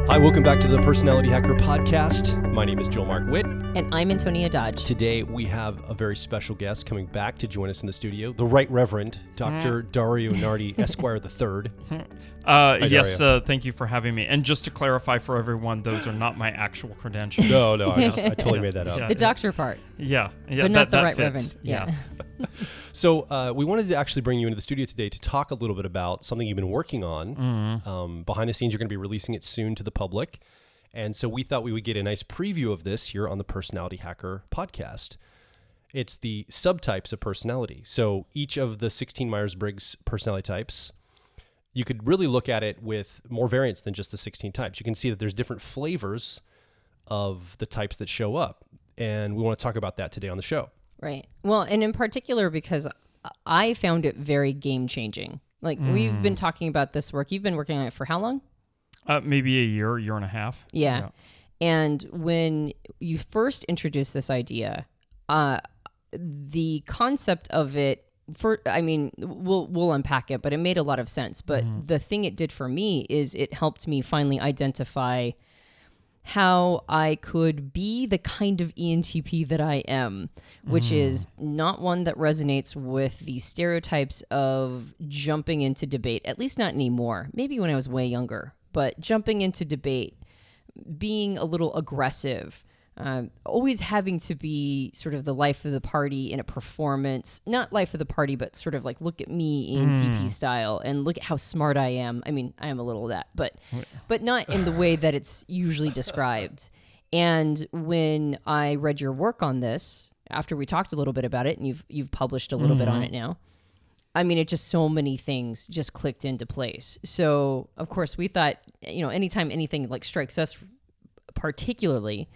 Hi, welcome back to the Personality Hacker Podcast. My name is Joel Mark Witt. And I'm Antonia Dodge. Today we have a very special guest coming back to join us in the studio, the Right Reverend Dr. Dario Nardi, Esquire III. Yes, thank you for having me. And just to clarify for everyone, those are not my actual credentials. No, I totally made that up. Yeah. The doctor part. Yeah, but not the that Right fits. Reverend. Yeah. Yes. So we wanted to actually bring you into the studio today to talk a little bit about something you've been working on. Mm-hmm. Behind the scenes, you're going to be releasing it soon to the public. And so we thought we would get a nice preview of this here on the Personality Hacker Podcast. It's the subtypes of personality. So each of the 16 Myers-Briggs personality types, you could really look at it with more variants than just the 16 types. You can see that there's different flavors of the types that show up. And we want to talk about that today on the show. Right. Well, and in particular, because I found it very game-changing. Like, we've been talking about this work. You've been working on it for how long? Maybe a year and a half. Yeah. And when you first introduced this idea, the concept of it, we'll unpack it, but it made a lot of sense. But the thing it did for me is it helped me finally identify how I could be the kind of ENTP that I am, which is not one that resonates with the stereotypes of jumping into debate, at least not anymore. Maybe when I was way younger, but jumping into debate, being a little aggressive, always having to be sort of the life of the party in a performance, not life of the party, but sort of like, look at me ENTP style and look at how smart I am. I mean, I am a little of that, but not in the way that it's usually described. And when I read your work on this, after we talked a little bit about it, and you've published a little bit on it now, I mean, it just so many things just clicked into place. So, of course, we thought, anytime anything like strikes us particularly,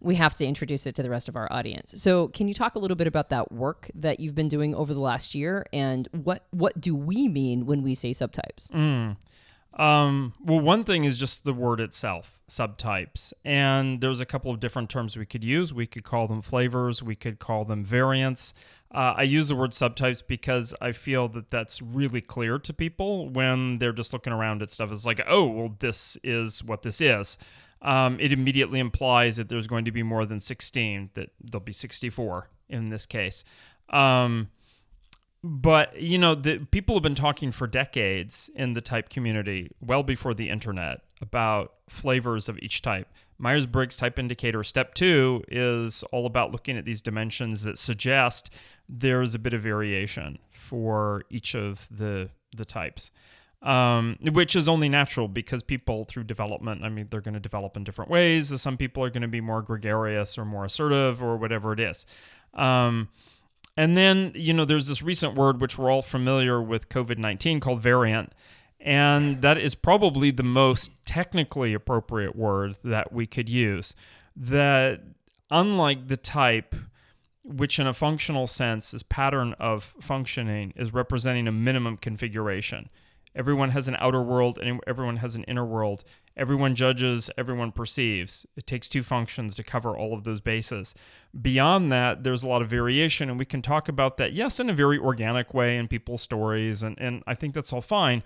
we have to introduce it to the rest of our audience. So can you talk a little bit about that work that you've been doing over the last year, and what do we mean when we say subtypes? Well, one thing is just the word itself, subtypes. And there's a couple of different terms we could use. We could call them flavors. We could call them variants. I use the word subtypes because I feel that that's really clear to people when they're just looking around at stuff. It's like, oh, well, this is what this is. It immediately implies that there's going to be more than 16, that there'll be 64 in this case. But, the people have been talking for decades in the type community, well before the internet, about flavors of each type. Myers-Briggs Type Indicator Step 2 is all about looking at these dimensions that suggest there's a bit of variation for each of the types. Which is only natural because people through development, they're going to develop in different ways. Some people are going to be more gregarious or more assertive or whatever it is. And then, there's this recent word which we're all familiar with COVID-19 called variant. And that is probably the most technically appropriate word that we could use. That unlike the type, which in a functional sense is pattern of functioning, is representing a minimum configuration. Everyone has an outer world and everyone has an inner world. Everyone judges, everyone perceives. It takes two functions to cover all of those bases. Beyond that, there's a lot of variation, and we can talk about that, yes, in a very organic way in people's stories, and I think that's all fine.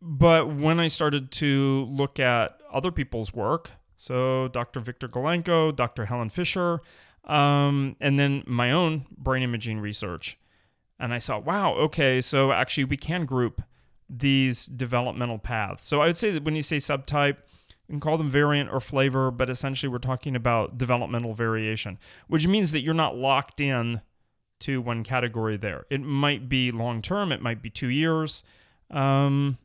But when I started to look at other people's work, so Dr. Victor Golenko, Dr. Helen Fisher, and then my own brain imaging research, and I saw, wow, okay, so actually we can group these developmental paths. So I would say that when you say subtype, you can call them variant or flavor, but essentially we're talking about developmental variation, which means that you're not locked in to one category there. It might be long-term, it might be 2 years, but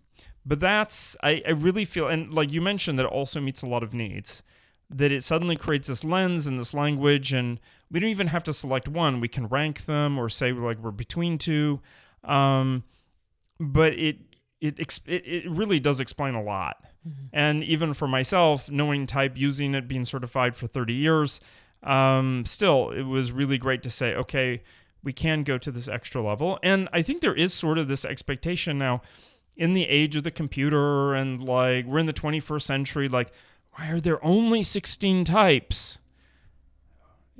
that's, I really feel, and like you mentioned, that it also meets a lot of needs, that it suddenly creates this lens and this language, and we don't even have to select one. We can rank them or say like we're between two, but it really does explain a lot. Mm-hmm. And even for myself, knowing type, using it, being certified for 30 years, still, it was really great to say, okay, we can go to this extra level. And I think there is sort of this expectation now in the age of the computer, and like we're in the 21st century, like, why are there only 16 types?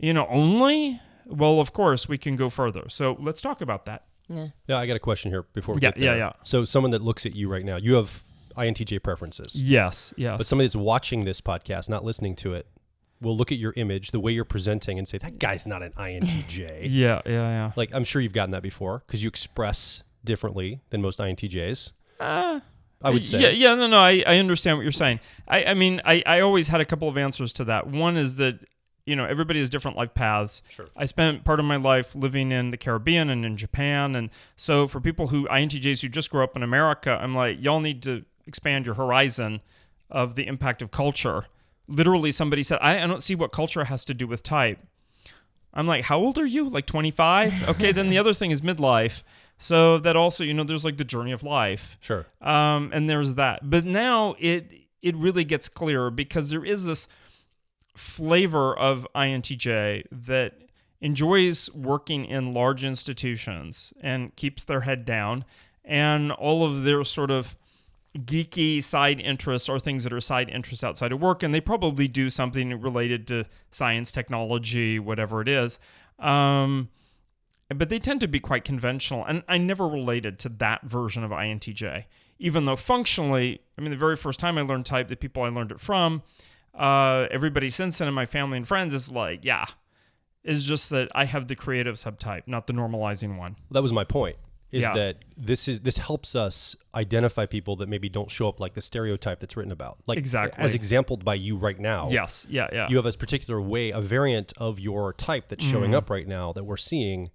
Only? Well, of course, we can go further. So let's talk about that. Yeah, I got a question here before we get there. Yeah. So someone that looks at you right now, you have INTJ preferences. Yes, yes. But somebody that's watching this podcast, not listening to it, will look at your image, the way you're presenting, and say, that guy's not an INTJ. Yeah. Like, I'm sure you've gotten that before because you express differently than most INTJs. I would say. Yeah, no, I understand what you're saying. I mean, I always had a couple of answers to that. One is that, everybody has different life paths. Sure. I spent part of my life living in the Caribbean and in Japan. And so for people INTJs who just grew up in America, I'm like, y'all need to expand your horizon of the impact of culture. Literally, somebody said, I don't see what culture has to do with type. I'm like, how old are you? Like 25? Okay, then the other thing is midlife. So that also, there's like the journey of life. Sure. And there's that. But now it really gets clearer because there is this flavor of INTJ that enjoys working in large institutions and keeps their head down. And all of their sort of geeky side interests are things that are side interests outside of work, and they probably do something related to science, technology, whatever it is. But they tend to be quite conventional, and I never related to that version of INTJ, even though functionally, the very first time I learned type, the people I learned it from, everybody since then in my family and friends is like, yeah, it's just that I have the creative subtype, not the normalizing one. That was my point. That this helps us identify people that maybe don't show up like the stereotype that's written about. Like exactly. As exampled by you right now. Yes, yeah. You have a particular way, a variant of your type that's showing up right now that we're seeing,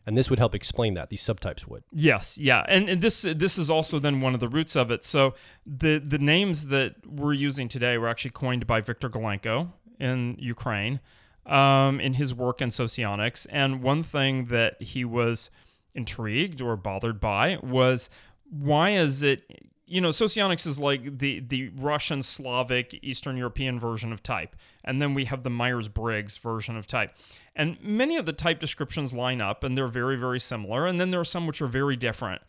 and this would help explain that. These subtypes would. Yes, yeah. And this is also then one of the roots of it. So the names that we're using today were actually coined by Viktor Galenko in Ukraine in his work in socionics. And one thing that he was intrigued or bothered by was, why is it, socionics is like the Russian, Slavic, Eastern European version of type. And then we have the Myers-Briggs version of type. And many of the type descriptions line up, and they're very, very similar. And then there are some which are very different.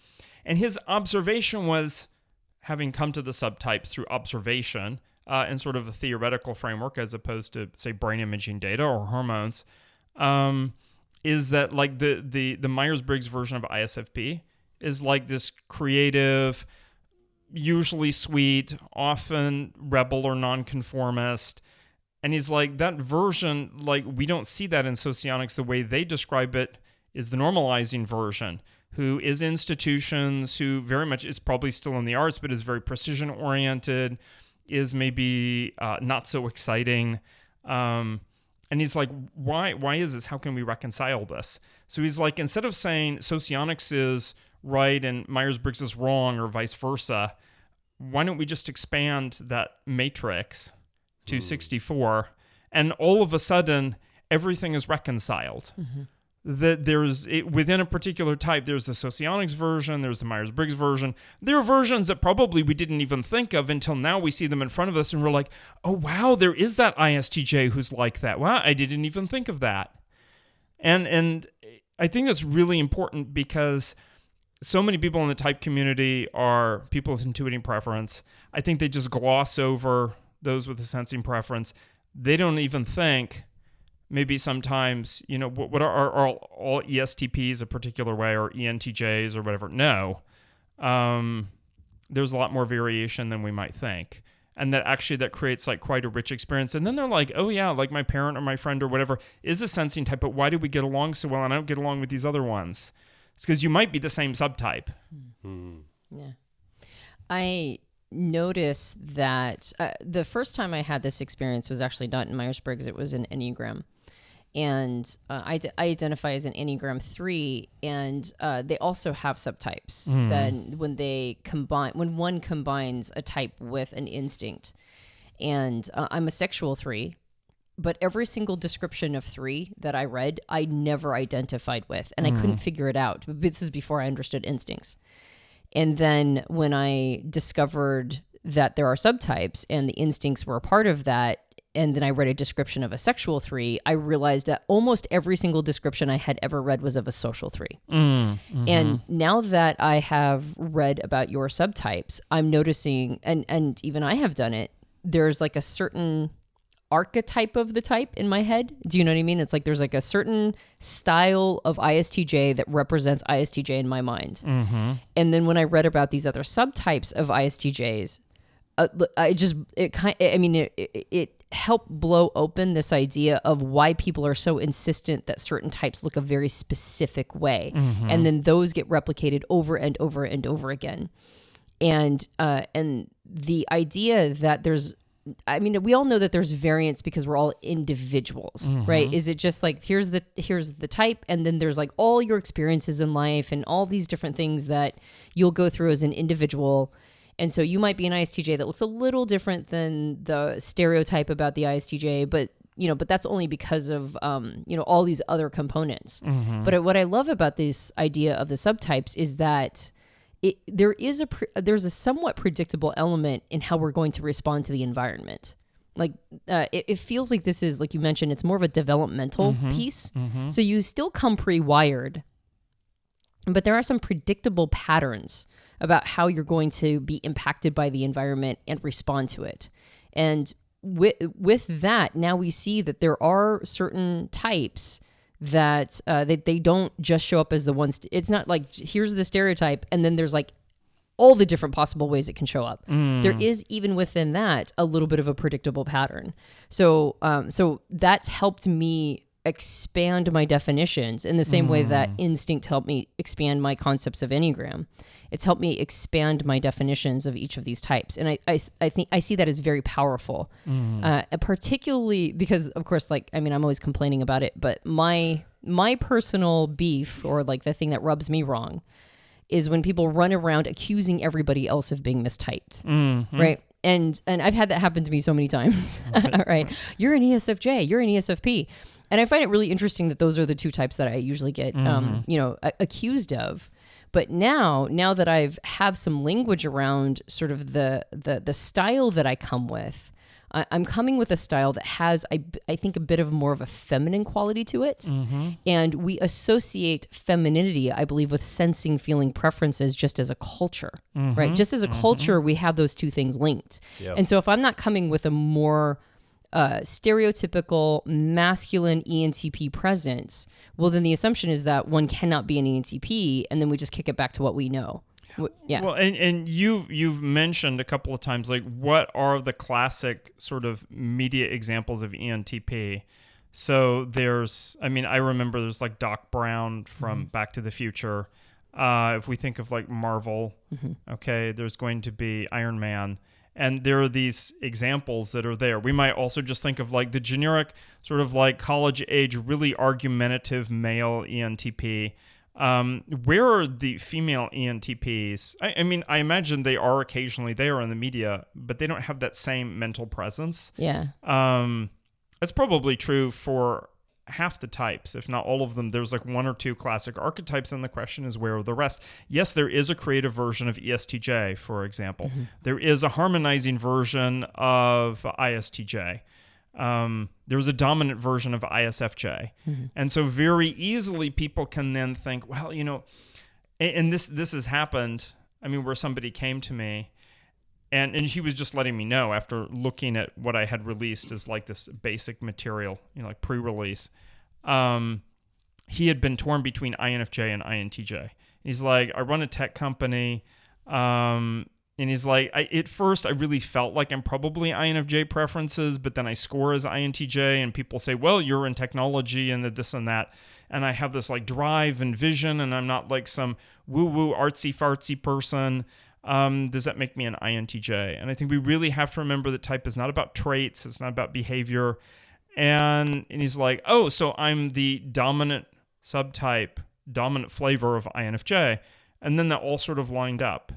And his observation was, having come to the subtypes through observation and sort of a theoretical framework as opposed to, say, brain imaging data or hormones, is that like the Myers-Briggs version of ISFP is like this creative, usually sweet, often rebel or nonconformist. And he's like, that version, like, we don't see that in socionics. The way they describe it is the normalizing version, who is institutions, who very much is probably still in the arts, but is very precision-oriented, is maybe not so exciting. And he's like, why is this? How can we reconcile this? So he's like, instead of saying socionics is right and Myers-Briggs is wrong or vice versa, why don't we just expand that matrix to 64? And all of a sudden, everything is reconciled. Mm-hmm. That within a particular type, there's the socionics version, there's the Myers-Briggs version. There are versions that probably we didn't even think of until now we see them in front of us and we're like, oh, wow, there is that ISTJ who's like that. Wow, I didn't even think of that. And I think that's really important because so many people in the type community are people with intuiting preference. I think they just gloss over those with a sensing preference. They don't even think, maybe sometimes, what are all ESTPs a particular way or ENTJs or whatever? No. There's a lot more variation than we might think. And that creates like quite a rich experience. And then they're like, oh yeah, like my parent or my friend or whatever is a sensing type, but why did we get along so well and I don't get along with these other ones? It's because you might be the same subtype. Yeah. I noticed that the first time I had this experience was actually not in Myers-Briggs. It was in Enneagram. And I identify as an Enneagram 3, and they also have subtypes. Then when one combines a type with an instinct, and I'm a sexual 3, but every single description of 3 that I read, I never identified with, and I couldn't figure it out. This is before I understood instincts. And then when I discovered that there are subtypes and the instincts were a part of that, and then I read a description of a sexual 3, I realized that almost every single description I had ever read was of a social 3. Mm-hmm. And now that I have read about your subtypes, I'm noticing, and even I have done it, there's like a certain archetype of the type in my head. Do you know what I mean? It's like there's like a certain style of ISTJ that represents ISTJ in my mind. Mm-hmm. And then when I read about these other subtypes of ISTJs, it helped blow open this idea of why people are so insistent that certain types look a very specific way. Mm-hmm. And then those get replicated over and over and over again. And the idea that we all know that there's variance because we're all individuals, Mm-hmm. right? Is it just like, here's the type, and then there's like all your experiences in life and all these different things that you'll go through as an individual. And so you might be an ISTJ that looks a little different than the stereotype about the ISTJ, but that's only because of, all these other components. Mm-hmm. But what I love about this idea of the subtypes is that there's a somewhat predictable element in how we're going to respond to the environment. Like it feels like this is, like you mentioned, it's more of a developmental piece. Mm-hmm. So you still come pre-wired, but there are some predictable patterns about how you're going to be impacted by the environment and respond to it. And with that, now we see that there are certain types that they don't just show up as the ones. It's not like here's the stereotype and then there's like all the different possible ways it can show up. There is, even within that, a little bit of a predictable pattern. So that's helped me expand my definitions in the same way that instinct helped me expand my concepts of Enneagram. It's helped me expand my definitions of each of these types. And I think I see that as very powerful, particularly because, of course, I'm always complaining about it, but my personal beef, or like the thing that rubs me wrong, is when people run around accusing everybody else of being mistyped, right? And I've had that happen to me so many times, right? You're an ESFJ, you're an ESFP. And I find it really interesting that those are the two types that I usually get, accused of. But now that have some language around sort of the style that I come with, I'm coming with a style that has, I think, a bit of more of a feminine quality to it. And we associate femininity, I believe, with sensing, feeling preferences just as a culture, right? Just as a culture, we have those two things linked. Yep. And so if I'm not coming with a more stereotypical masculine ENTP presence, well, then the assumption is that one cannot be an ENTP, and then we just kick it back to what we know. Yeah. Well, and you've mentioned a couple of times, like, what are the classic sort of media examples of ENTP? So I remember there's like Doc Brown from Back to the Future. If we think of like Marvel, okay, there's going to be Iron Man. And there are these examples that are there. We might also just think of like the generic sort of like college age, really argumentative male ENTP. Where are the female ENTPs? I imagine they are occasionally there in the media, but they don't have that same mental presence. Yeah. That's probably true for half the types, if not all of them. There's like one or two classic archetypes, and the question is, where are the rest? Yes, there is a creative version of ESTJ, for example. There is a harmonizing version of ISTJ. There's a dominant version of ISFJ. And so very easily people can then think, well, and this has happened, where somebody came to me and he was just letting me know after looking at what I had released as like this basic material, like pre-release. He had been torn between INFJ and INTJ. He's like, I run a tech company. And he's like, at first I really felt like I'm probably INFJ preferences, but then I score as INTJ, and people say, well, you're in technology and this and that. And I have this like drive and vision, and I'm not like some woo-woo artsy fartsy person. Does that make me an INTJ? And I think we really have to remember that type is not about traits. It's not about behavior. And he's like, oh, so I'm the dominant subtype, dominant flavor of INFJ. And then that all sort of lined up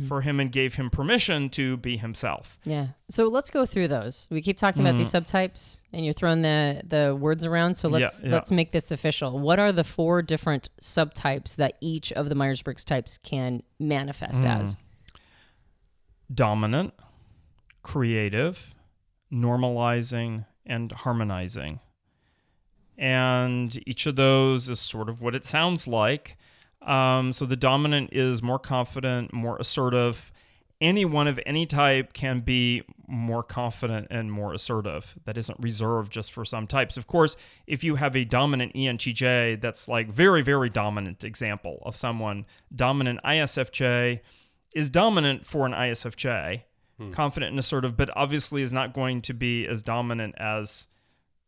for him and gave him permission to be himself. Yeah. So let's go through those. We keep talking about these subtypes, and you're throwing the words around. So let's make this official. What are the 4 different subtypes that each of the Myers-Briggs types can manifest as? Dominant, creative, normalizing, and harmonizing. And each of those is sort of what it sounds like. So the dominant is more confident, more assertive, anyone of any type can be more confident and more assertive. That isn't reserved just for some types. Of course, if you have a dominant ENTJ, that's like very, very dominant example of someone. Dominant ISFJ is dominant for an ISFJ, confident and assertive, but obviously is not going to be as dominant as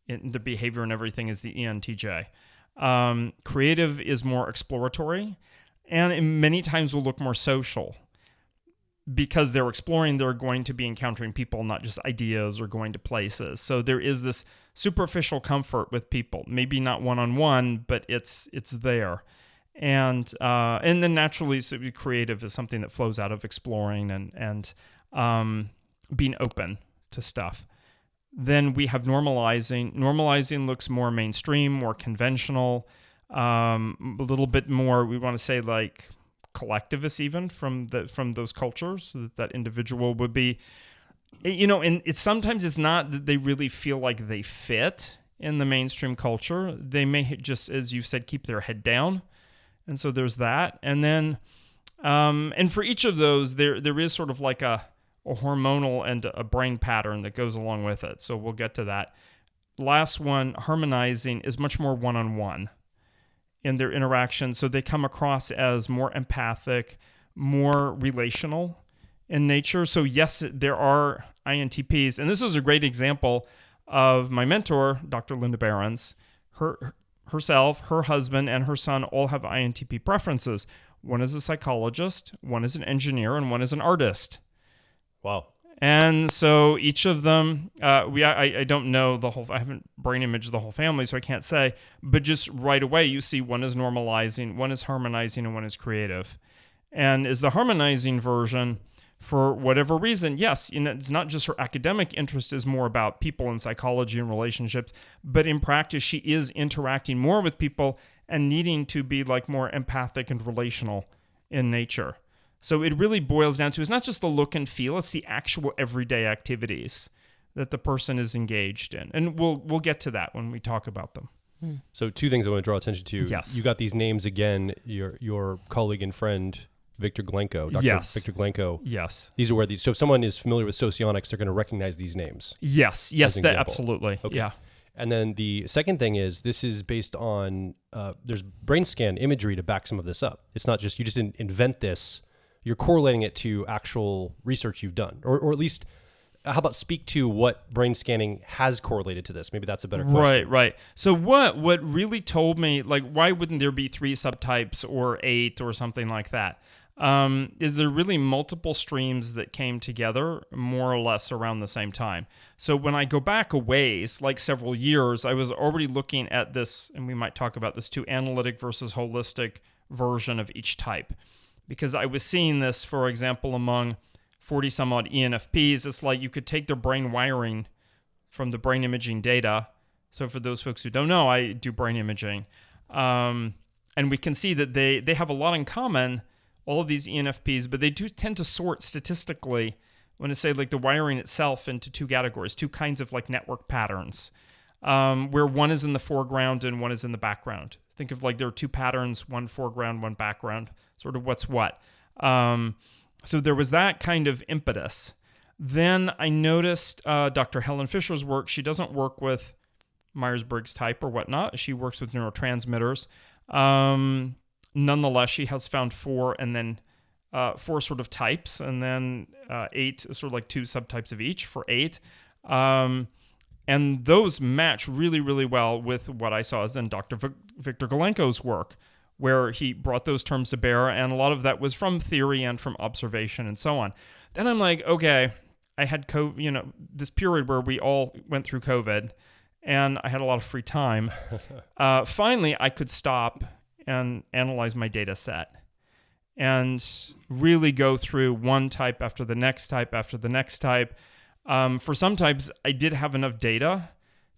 in the behavior and everything as the ENTJ. Creative is more exploratory, and many times will look more social. Because they're exploring, they're going to be encountering people, not just ideas or going to places. So there is this superficial comfort with people, maybe not one-on-one, but it's there. And then naturally, so creative is something that flows out of exploring and being open to stuff. Then we have normalizing. Normalizing looks more mainstream, more conventional, a little bit more, we want to say like collectivist even from those cultures, so that individual would be, and sometimes it's not that they really feel like they fit in the mainstream culture. They may just, as you said, keep their head down. And so there's that. And then, and for each of those, there is sort of like a hormonal and a brain pattern that goes along with it. So we'll get to that. Last one, harmonizing, is much more one-on-one in their interaction. So they come across as more empathic, more relational in nature. So yes, there are INTPs. And this is a great example of my mentor, Dr. Linda Behrens. Herself, her husband, and her son all have INTP preferences. One is a psychologist, one is an engineer, and one is an artist. Wow. And so each of them, I don't know the whole, I haven't brain imaged the whole family, so I can't say, but just right away you see one is normalizing, one is harmonizing, and one is creative. And is the harmonizing version, for whatever reason, yes, it's not just her academic interest is more about people and psychology and relationships, but in practice she is interacting more with people and needing to be like more empathic and relational in nature. So it really boils down to, it's not just the look and feel, it's the actual everyday activities that the person is engaged in. And we'll get to that when we talk about them. So two things I want to draw attention to. Yes. You got these names again, your colleague and friend, Victor Glenko, Dr. Yes. Victor Glenko. Yes. These are where these, so if someone is familiar with socionics, they're going to recognize these names. Yes, as an example. absolutely. Okay. Yeah. And then the second thing is, this is based on, there's brain scan imagery to back some of this up. It's not just, you just didn't invent this. You're correlating it to actual research you've done, or at least, how about speak to what brain scanning has correlated to this? Maybe that's a better question. Right. So what really told me, like, why wouldn't there be 3 subtypes or 8 or something like that? Is there really multiple streams that came together more or less around the same time? So when I go back a ways, like several years, I was already looking at this, and we might talk about this too, analytic versus holistic version of each type. Because I was seeing this, for example, among 40 some odd ENFPs. It's like you could take their brain wiring from the brain imaging data. So for those folks who don't know, I do brain imaging. And we can see that they have a lot in common, all of these ENFPs, but they do tend to sort statistically, when I say like the wiring itself, into 2 categories, 2 kinds of like network patterns, where one is in the foreground and one is in the background. Think of like there are 2 patterns, one foreground, one background, sort of what's what. So there was that kind of impetus. Then I noticed Dr. Helen Fisher's work. She doesn't work with Myers-Briggs type or whatnot. She works with neurotransmitters. Nonetheless, she has found 4 and then 4 sort of types, and then 8, sort of like 2 subtypes of each for 8. And those match really, really well with what I saw as in Dr. Victor Glenko's work, where he brought those terms to bear, and a lot of that was from theory and from observation and so on. Then I'm like, okay, I had COVID, this period where we all went through COVID, and I had a lot of free time. Finally, I could stop and analyze my data set and really go through one type after the next type after the next type. For some types, I did have enough data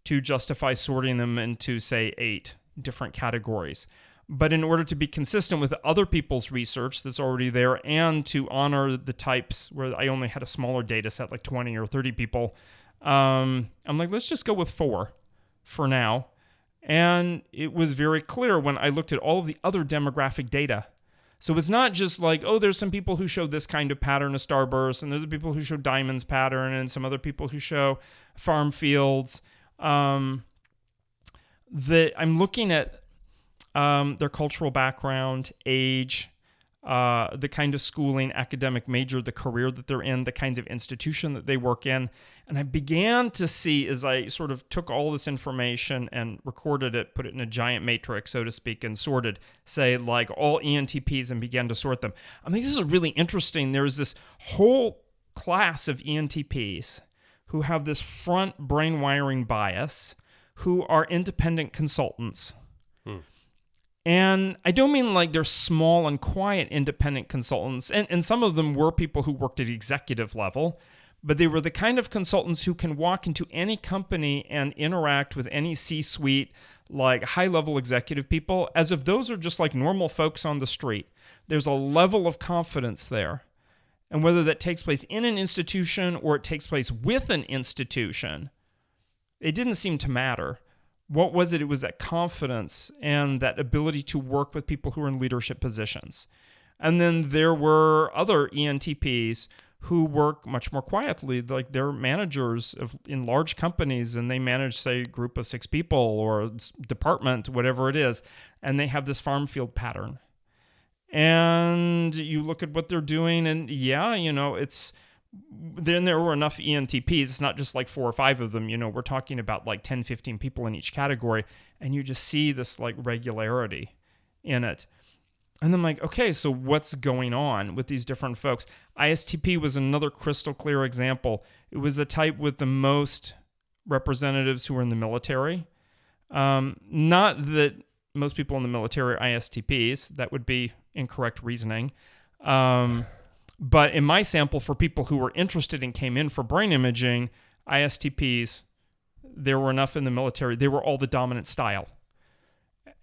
to justify sorting them into, say, 8 different categories. But in order to be consistent with other people's research that's already there and to honor the types where I only had a smaller data set, like 20 or 30 people, I'm like, let's just go with 4 for now. And it was very clear when I looked at all of the other demographic data. So it's not just like, oh, there's some people who show this kind of pattern, a starburst, and there's people who show diamonds pattern, and some other people who show farm fields. I'm looking at their cultural background, age, the kind of schooling, academic major, the career that they're in, the kinds of institution that they work in. And I began to see, as I sort of took all this information and recorded it, put it in a giant matrix, so to speak, and sorted, say, like all ENTPs, and began to sort them. I mean, this is really interesting. There's this whole class of ENTPs who have this front brain wiring bias, who are independent consultants. And I don't mean like they're small and quiet independent consultants. And some of them were people who worked at executive level, but they were the kind of consultants who can walk into any company and interact with any C-suite, like high-level executive people, as if those are just like normal folks on the street. There's a level of confidence there. And whether that takes place in an institution or it takes place with an institution, it didn't seem to matter. What was it? It was that confidence and that ability to work with people who are in leadership positions. And then there were other ENTPs who work much more quietly, like they're managers in large companies, and they manage, say, a group of 6 people or a department, whatever it is, and they have this farm field pattern. And you look at what they're doing, and yeah, then there were enough ENTPs. It's not just like 4 or 5 of them. We're talking about like 10, 15 people in each category, and you just see this like regularity in it. And I'm like, okay, so what's going on with these different folks? ISTP was another crystal clear example. It was the type with the most representatives who were in the military. Not that most people in the military are ISTPs. That would be incorrect reasoning. But in my sample, for people who were interested and came in for brain imaging, ISTPs, there were enough in the military. They were all the dominant style.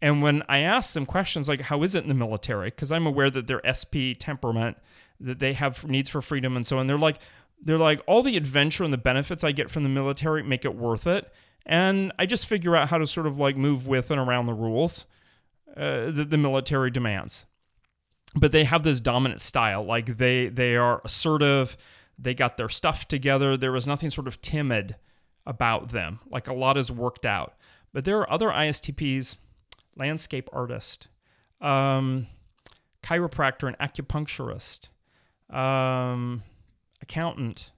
And when I asked them questions like, how is it in the military? Because I'm aware that they're SP temperament, that they have needs for freedom and so on. They're like, all the adventure and the benefits I get from the military make it worth it. And I just figure out how to sort of like move with and around the rules that the military demands. But they have this dominant style. Like they are assertive. They got their stuff together. There was nothing sort of timid about them. Like a lot is worked out. But there are other ISTPs, landscape artist, chiropractor and acupuncturist, accountant.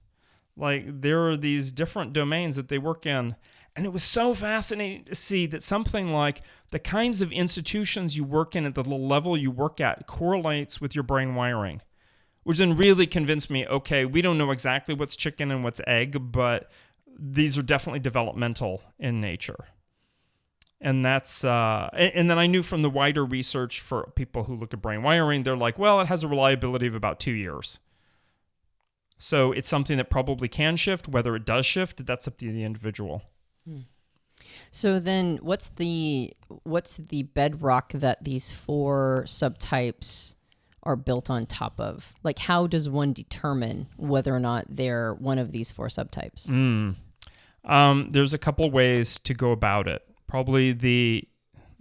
Like there are these different domains that they work in. And it was so fascinating to see that something like the kinds of institutions you work in at the level you work at correlates with your brain wiring, which then really convinced me, okay, we don't know exactly what's chicken and what's egg, but these are definitely developmental in nature. And that's, and then I knew from the wider research for people who look at brain wiring, they're like, well, it has a reliability of about 2 years. So it's something that probably can shift. Whether it does shift, that's up to the individual. So then what's the bedrock that these 4 subtypes are built on top of? Like, how does one determine whether or not they're one of these 4 subtypes? There's a couple ways to go about it. Probably the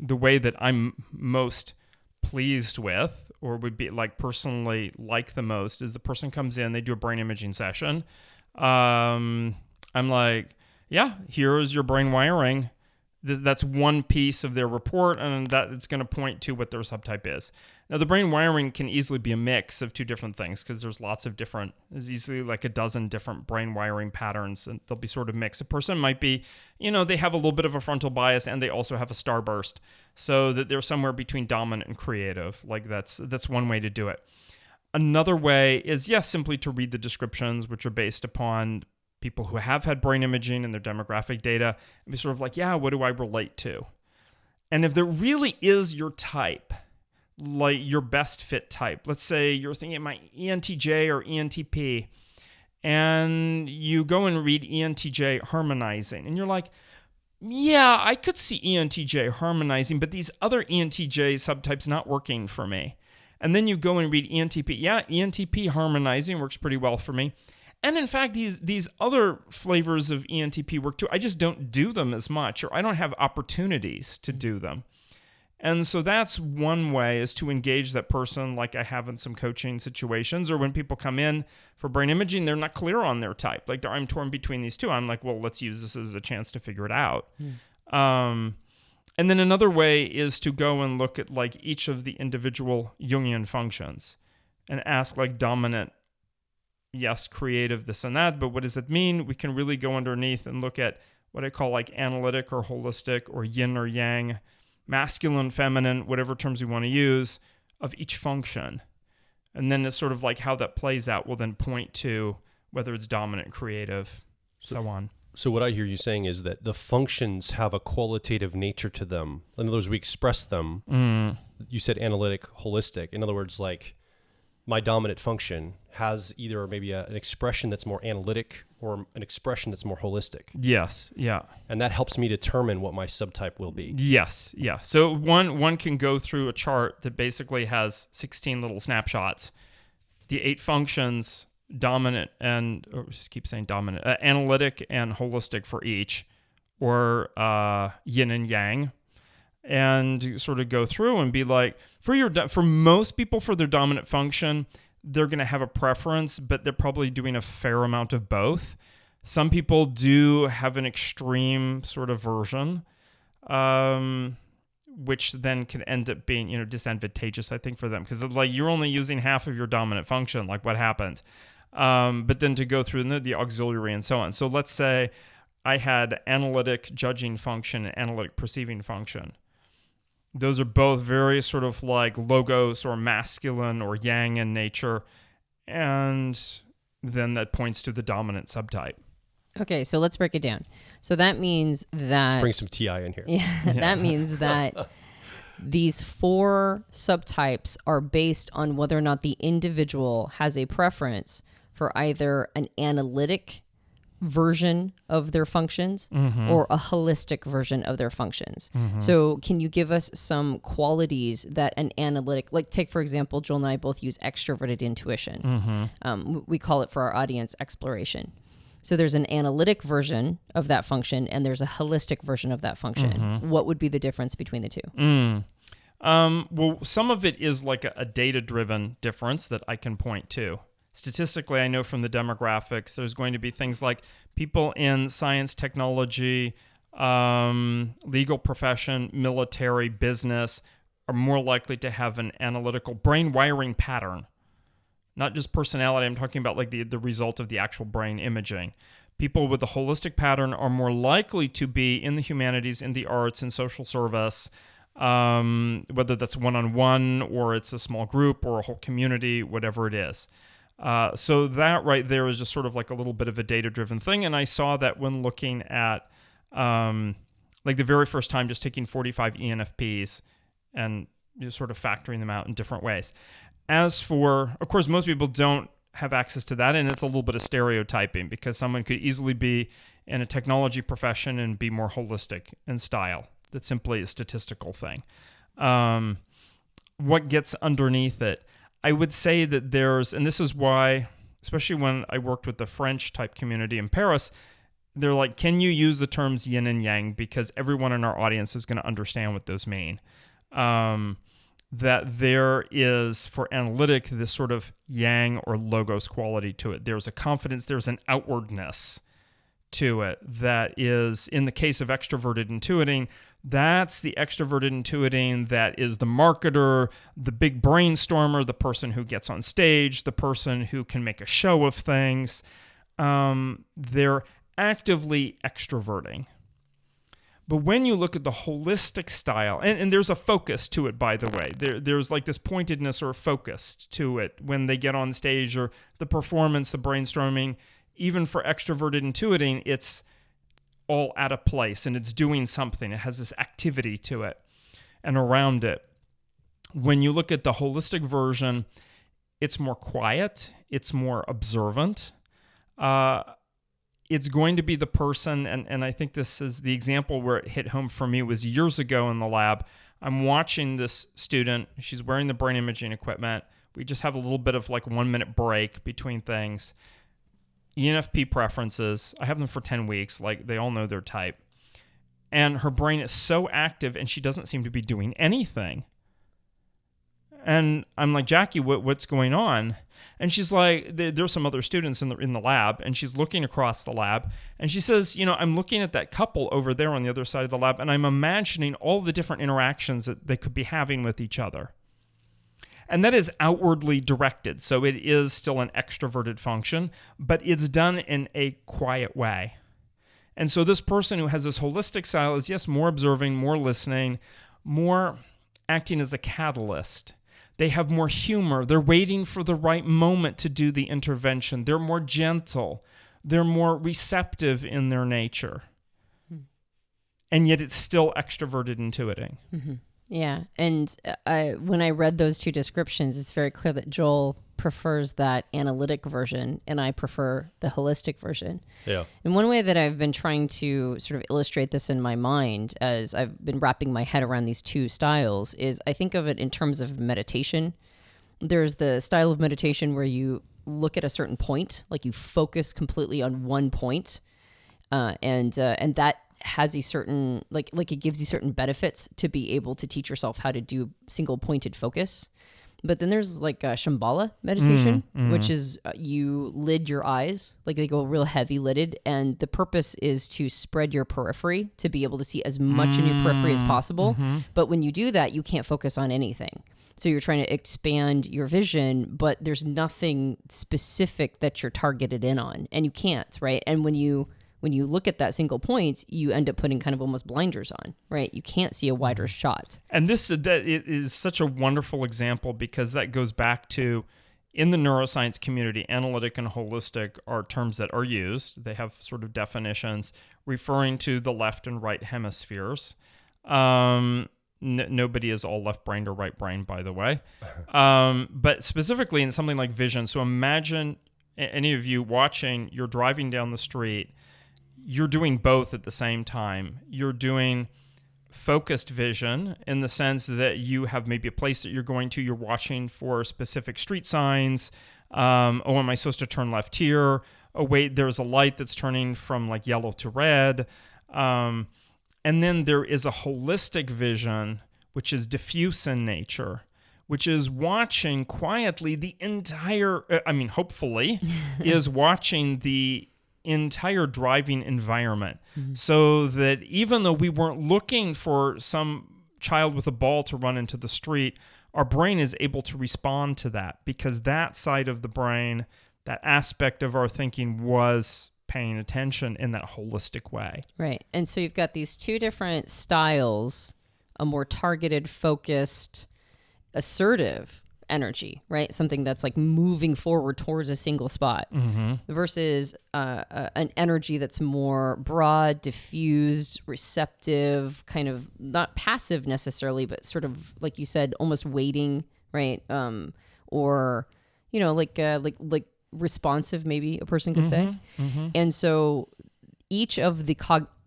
way that I'm most pleased with, or would be like personally like the most, is the person comes in, they do a brain imaging session. I'm like, yeah, here's your brain wiring. That's one piece of their report, and that it's going to point to what their subtype is. Now, the brain wiring can easily be a mix of 2 different things because there's easily like a dozen different brain wiring patterns, and they'll be sort of mixed. A person might be, they have a little bit of a frontal bias, and they also have a starburst, so that they're somewhere between dominant and creative. Like that's one way to do it. Another way is, yes, simply to read the descriptions, which are based upon people who have had brain imaging and their demographic data, and be sort of like, yeah, what do I relate to? And if there really is your type, like your best fit type, let's say you're thinking my ENTJ or ENTP, and you go and read ENTJ harmonizing, and you're like, yeah, I could see ENTJ harmonizing, but these other ENTJ subtypes not working for me. And then you go and read ENTP. Yeah, ENTP harmonizing works pretty well for me. And in fact, these other flavors of ENTP work too. I just don't do them as much, or I don't have opportunities to do them. And so that's one way, is to engage that person, like I have in some coaching situations, or when people come in for brain imaging, they're not clear on their type. Like, I'm torn between these two. I'm like, well, let's use this as a chance to figure it out. And then another way is to go and look at like each of the individual Jungian functions and ask like dominant, yes, creative, this and that, but what does it mean? We can really go underneath and look at what I call like analytic or holistic or yin or yang, masculine, feminine, whatever terms we want to use, of each function. And then it's sort of like how that plays out will then point to whether it's dominant, creative, so on. So what I hear you saying is that the functions have a qualitative nature to them. In other words, we express them. You said analytic, holistic. In other words, like my dominant function has either maybe an expression that's more analytic or an expression that's more holistic. Yes, yeah. And that helps me determine what my subtype will be. Yes, yeah. So one can go through a chart that basically has 16 little snapshots. The 8 functions, dominant and, or just keep saying dominant, analytic and holistic for each, or yin and yang, and sort of go through and be like, for most people, for their dominant function, they're going to have a preference, but they're probably doing a fair amount of both. Some people do have an extreme sort of version, which then can end up being, disadvantageous, I think, for them, because like you're only using half of your dominant function. Like, what happened? But then to go through the auxiliary and so on. So let's say I had analytic judging function and analytic perceiving function. Those are both very sort of like logos or masculine or yang in nature. And then that points to the dominant subtype. Okay, so let's break it down. So that means that... Let's bring some TI in here. Yeah, that means that these 4 subtypes are based on whether or not the individual has a preference for either an analytic version of their functions or a holistic version of their functions. So can you give us some qualities that an analytic, like take, for example, Joel and I both use extroverted intuition. We call it for our audience exploration. So there's an analytic version of that function and there's a holistic version of that function. What would be the difference between the two? Well, some of it is like a data-driven difference that I can point to. Statistically, I know from the demographics, there's going to be things like people in science, technology, legal profession, military, business are more likely to have an analytical brain wiring pattern. Not just personality, I'm talking about like the result of the actual brain imaging. People with a holistic pattern are more likely to be in the humanities, in the arts, in social service, whether that's one-on-one or it's a small group or a whole community, whatever it is. So that right there is just sort of like a little bit of a data-driven thing. And I saw that when looking at like the very first time just taking 45 ENFPs and just sort of factoring them out in different ways. As for, of course, most people don't have access to that, and it's a little bit of stereotyping because someone could easily be in a technology profession and be more holistic in style. That's simply a statistical thing. What gets underneath it? I would say that there's, and this is why, especially when I worked with the French type community in Paris, they're like, can you use the terms yin and yang? Because everyone in our audience is going to understand what those mean. That there is, for analytic, this sort of yang or logos quality to it. There's a confidence, there's an outwardness to it that is, in the case of extroverted intuiting, that's the extroverted intuiting that is the marketer, the big brainstormer, the person who gets on stage, the person who can make a show of things. They're actively extroverting. But when you look at the holistic style, and there's a focus to it, by the way. There's like this pointedness or focus to it when they get on stage, or the performance, the brainstorming. Even for extroverted intuiting, it's all at a place and it's doing something. It has this activity to it and around it. When you look at the holistic version, it's more quiet. It's more observant. It's going to be the person, and I think this is the example where it hit home for me was years ago in the lab. I'm watching this student. She's wearing the brain imaging equipment. We just have a little bit of like 1 minute break between things. Intp Preferences. I have them for 10 weeks. Like, they all know their type. and her brain is so active and she doesn't seem to be doing anything. And I'm like, Jackie, what's going on? And she's like, there's some other students in the lab, and she's looking across the lab, and she says, I'm looking at that couple over there on the other side of the lab, and I'm imagining all the different interactions that they could be having with each other. And that is outwardly directed, so it is still an extroverted function, but it's done in a quiet way. And so this person who has this holistic style is, yes, more observing, more listening, more acting as a catalyst. They have more humor. They're waiting for the right moment to do the intervention. They're more gentle. They're more receptive in their nature. And yet it's still extroverted intuiting. Mm-hmm. Yeah. And when I read those two descriptions, it's very clear that Joel prefers that analytic version and I prefer the holistic version. Yeah. And one way that I've been trying to sort of illustrate this in my mind as I've been wrapping my head around these two styles is I think of it in terms of meditation. There's the style of meditation where you look at a certain point, like you focus completely on one point, and that has a certain like it gives you certain benefits to be able to teach yourself how to do single pointed focus. But then there's like a Shambhala meditation, which is you lid your eyes, like they go real heavy lidded. And the purpose is to spread your periphery to be able to see as much in your periphery as possible. But when you do that, you can't focus on anything. So you're trying to expand your vision, but there's nothing specific that you're targeted in on, and you can't, right? And when you look at that single point, you end up putting kind of almost blinders on, right? You can't see a wider shot. And that is such a wonderful example because that goes back to, in the neuroscience community, analytic and holistic are terms that are used. They have sort of definitions referring to the left and right hemispheres. Nobody is all left-brained or right-brained, by the way. But specifically in something like vision, so imagine any of you watching, you're driving down the street, you're doing both at the same time. You're doing focused vision in the sense that you have maybe a place that you're going to, you're watching for specific street signs. Oh, am I supposed to turn left here? Oh, wait, there's a light that's turning from like yellow to red. And then there is a holistic vision, which is diffuse in nature, which is watching quietly the entire, hopefully, is watching the entire driving environment, so that even though we weren't looking for some child with a ball to run into the street, our brain is able to respond to that because that side of the brain, that aspect of our thinking was paying attention in that holistic way. Right. And so you've got these two different styles, a more targeted, focused, assertive energy, right? Something that's like moving forward towards a single spot versus an energy that's more broad, diffused, receptive, kind of not passive necessarily, but sort of like you said, almost waiting, right? Or like responsive, maybe a person could say. And so each of the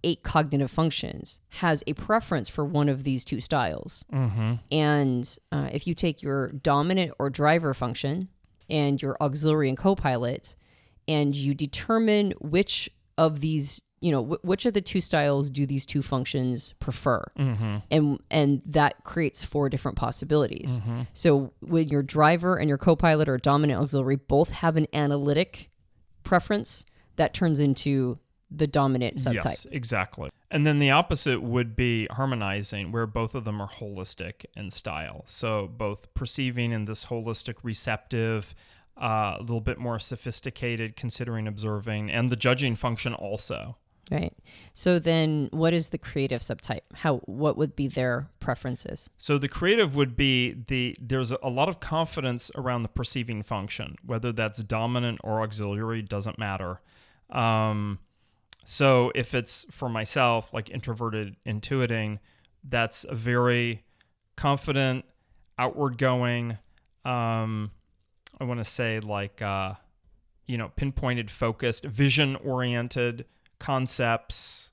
8 cognitive functions has a preference for one of these two styles. And if you take your dominant or driver function and your auxiliary and co-pilot, and you determine which of these, which of the two styles do these two functions prefer, and that creates 4 different possibilities. So when your driver and your co-pilot or dominant auxiliary both have an analytic preference, that turns into the dominant subtype. Yes, exactly. And then the opposite would be harmonizing, where both of them are holistic in style. So both perceiving in this holistic, receptive, a little bit more sophisticated, considering, observing, and the judging function also. Right. So then what is the creative subtype? What would be their preferences? So the creative would be there's a lot of confidence around the perceiving function, whether that's dominant or auxiliary, doesn't matter. So if it's for myself, like introverted intuiting, that's a very confident, outward going, I want to say like, pinpointed, focused, vision oriented concepts,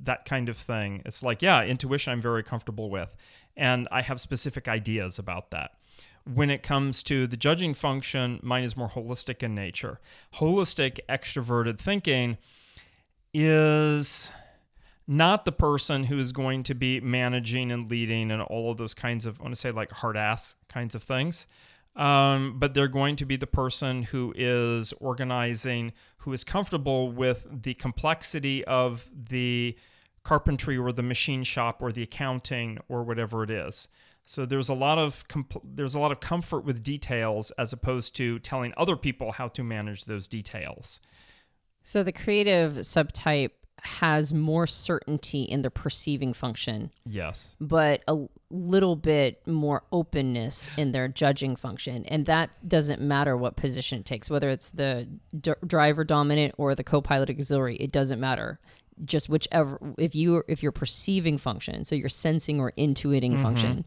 that kind of thing. It's like, intuition I'm very comfortable with. And I have specific ideas about that. When it comes to the judging function, mine is more holistic in nature. Holistic extroverted thinking is not the person who is going to be managing and leading and all of those kinds of, I want to say like hard ass kinds of things. But they're going to be the person who is organizing, who is comfortable with the complexity of the carpentry or the machine shop or the accounting or whatever it is. So there's a lot of comfort with details as opposed to telling other people how to manage those details. So the creative subtype has more certainty in the perceiving function. Yes. But a little bit more openness in their judging function. And that doesn't matter what position it takes, whether it's the driver dominant or the co-pilot auxiliary, it doesn't matter. Just whichever, if your perceiving function, so your sensing or intuiting function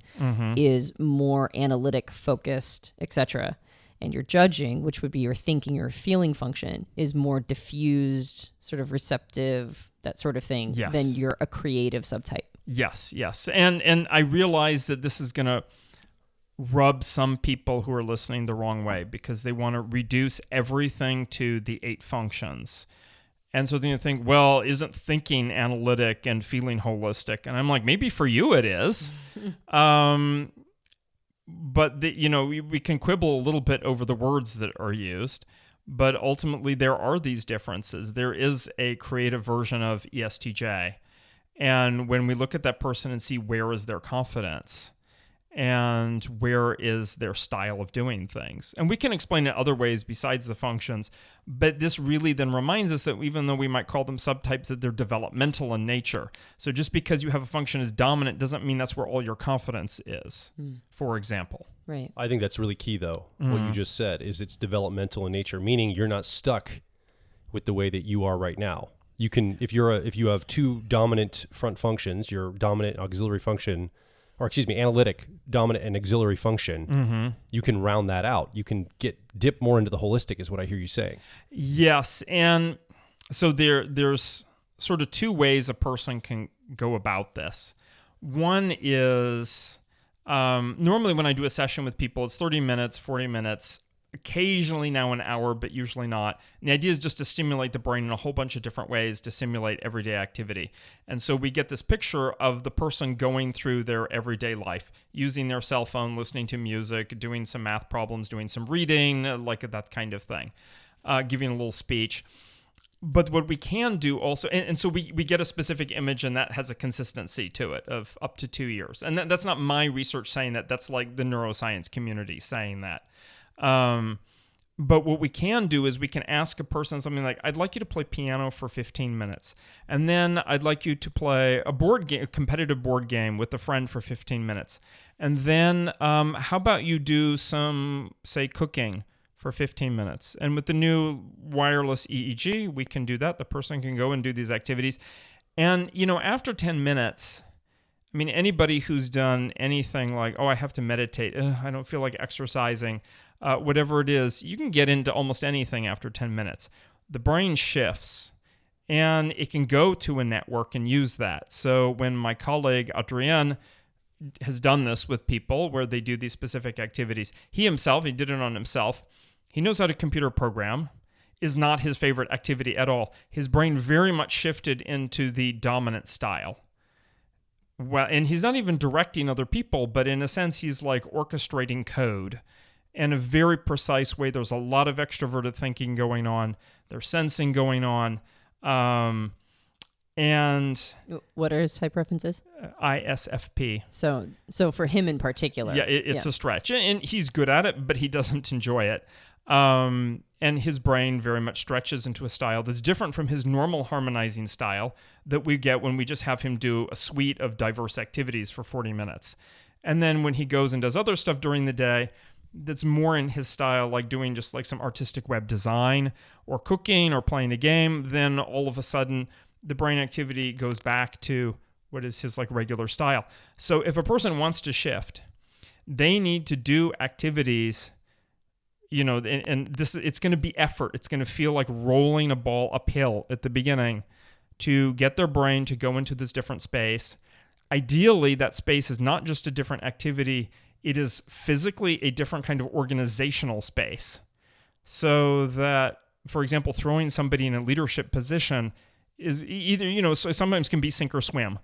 is more analytic, focused, etc., and your judging, which would be your thinking or feeling function, is more diffused, sort of receptive, that sort of thing, then you're a creative subtype. Yes. And I realize that this is going to rub some people who are listening the wrong way because they want to reduce everything to the 8 functions. And so then you think, well, isn't thinking analytic and feeling holistic? And I'm like, maybe for you it is. But we can quibble a little bit over the words that are used, but ultimately there are these differences. There is a creative version of istj, and when we look at that person and see where is their confidence and where is their style of doing things, and we can explain it other ways besides the functions, but this really then reminds us that even though we might call them subtypes, that they're developmental in nature. So just because you have a function as dominant doesn't mean that's where all your confidence is, for example. Right. I think that's really key, though. What you just said is it's developmental in nature, meaning you're not stuck with the way that you are right now. You can, if you have 2 dominant front functions, your dominant auxiliary function, analytic, dominant, and auxiliary function, you can round that out. You can dip more into the holistic, is what I hear you saying. Yes, and so there's sort of 2 ways a person can go about this. One is, normally when I do a session with people, it's 30 minutes, 40 minutes, occasionally now an hour, but usually not. And the idea is just to stimulate the brain in a whole bunch of different ways to simulate everyday activity. And so we get this picture of the person going through their everyday life, using their cell phone, listening to music, doing some math problems, doing some reading, like that kind of thing, giving a little speech. But what we can do also, and so we get a specific image, and that has a consistency to it of up to 2 years. And that's not my research saying that. That's like the neuroscience community saying that. But what we can do is we can ask a person something like, I'd like you to play piano for 15 minutes. And then I'd like you to play a competitive board game with a friend for 15 minutes. And then how about you do some, say, cooking for 15 minutes? And with the new wireless EEG, we can do that. The person can go and do these activities. And, after 10 minutes, I mean, anybody who's done anything like, I have to meditate, I don't feel like exercising, whatever it is, you can get into almost anything after 10 minutes. The brain shifts, and it can go to a network and use that. So when my colleague Adrien has done this with people where they do these specific activities, he did it on himself. He knows how to computer program. Is not his favorite activity at all. His brain very much shifted into the dominant style. Well, and he's not even directing other people, but in a sense, he's like orchestrating code in a very precise way. There's a lot of extroverted thinking going on. There's sensing going on. And what are his type preferences? ISFP. So for him in particular. Yeah, it's a stretch. And he's good at it, but he doesn't enjoy it. And his brain very much stretches into a style that's different from his normal harmonizing style that we get when we just have him do a suite of diverse activities for 40 minutes. And then when he goes and does other stuff during the day that's more in his style, like doing just like some artistic web design or cooking or playing a game, then all of a sudden the brain activity goes back to what is his like regular style. So if a person wants to shift, they need to do activities, and this, it's going to be effort. It's going to feel like rolling a ball uphill at the beginning to get their brain to go into this different space. Ideally, that space is not just a different activity. It is physically a different kind of organizational space. So that, for example, throwing somebody in a leadership position is either, so sometimes can be sink or swim,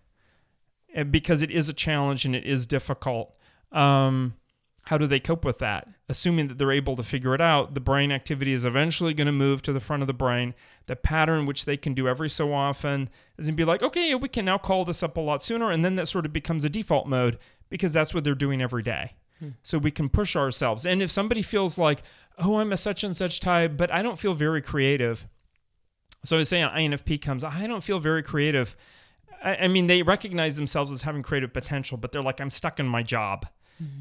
because it is a challenge and it is difficult. How do they cope with that? Assuming that they're able to figure it out, the brain activity is eventually going to move to the front of the brain. The pattern, which they can do every so often, is going to be like, okay, yeah, we can now call this up a lot sooner. And then that sort of becomes a default mode because that's what they're doing every day. So we can push ourselves. And if somebody feels like, oh, I'm a such and such type, but I don't feel very creative. So I say an INFP comes, I don't feel very creative. I mean, they recognize themselves as having creative potential, but they're like, I'm stuck in my job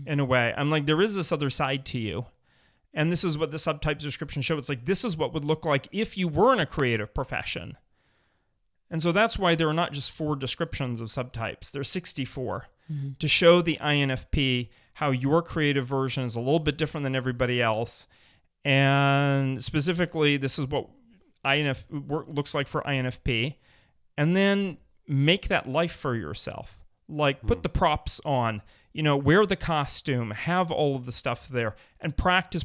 in a way. I'm like, there is this other side to you. And this is what the subtype description show. It's like, this is what would look like if you were in a creative profession. And so that's why there are not just 4 descriptions of subtypes. There's 64 to show the INFP how your creative version is a little bit different than everybody else. And specifically, this is what work looks like for INFP. And then make that life for yourself. Like, put the props on, wear the costume, have all of the stuff there, and practice.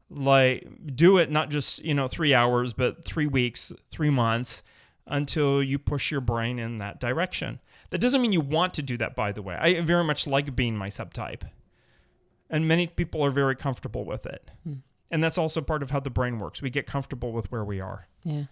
Like, do it not just, 3 hours, but 3 weeks, 3 months, until you push your brain in that direction. That doesn't mean you want to do that, by the way. I very much like being my subtype. And many people are very comfortable with it. And that's also part of how the brain works. We get comfortable with where we are. Yeah.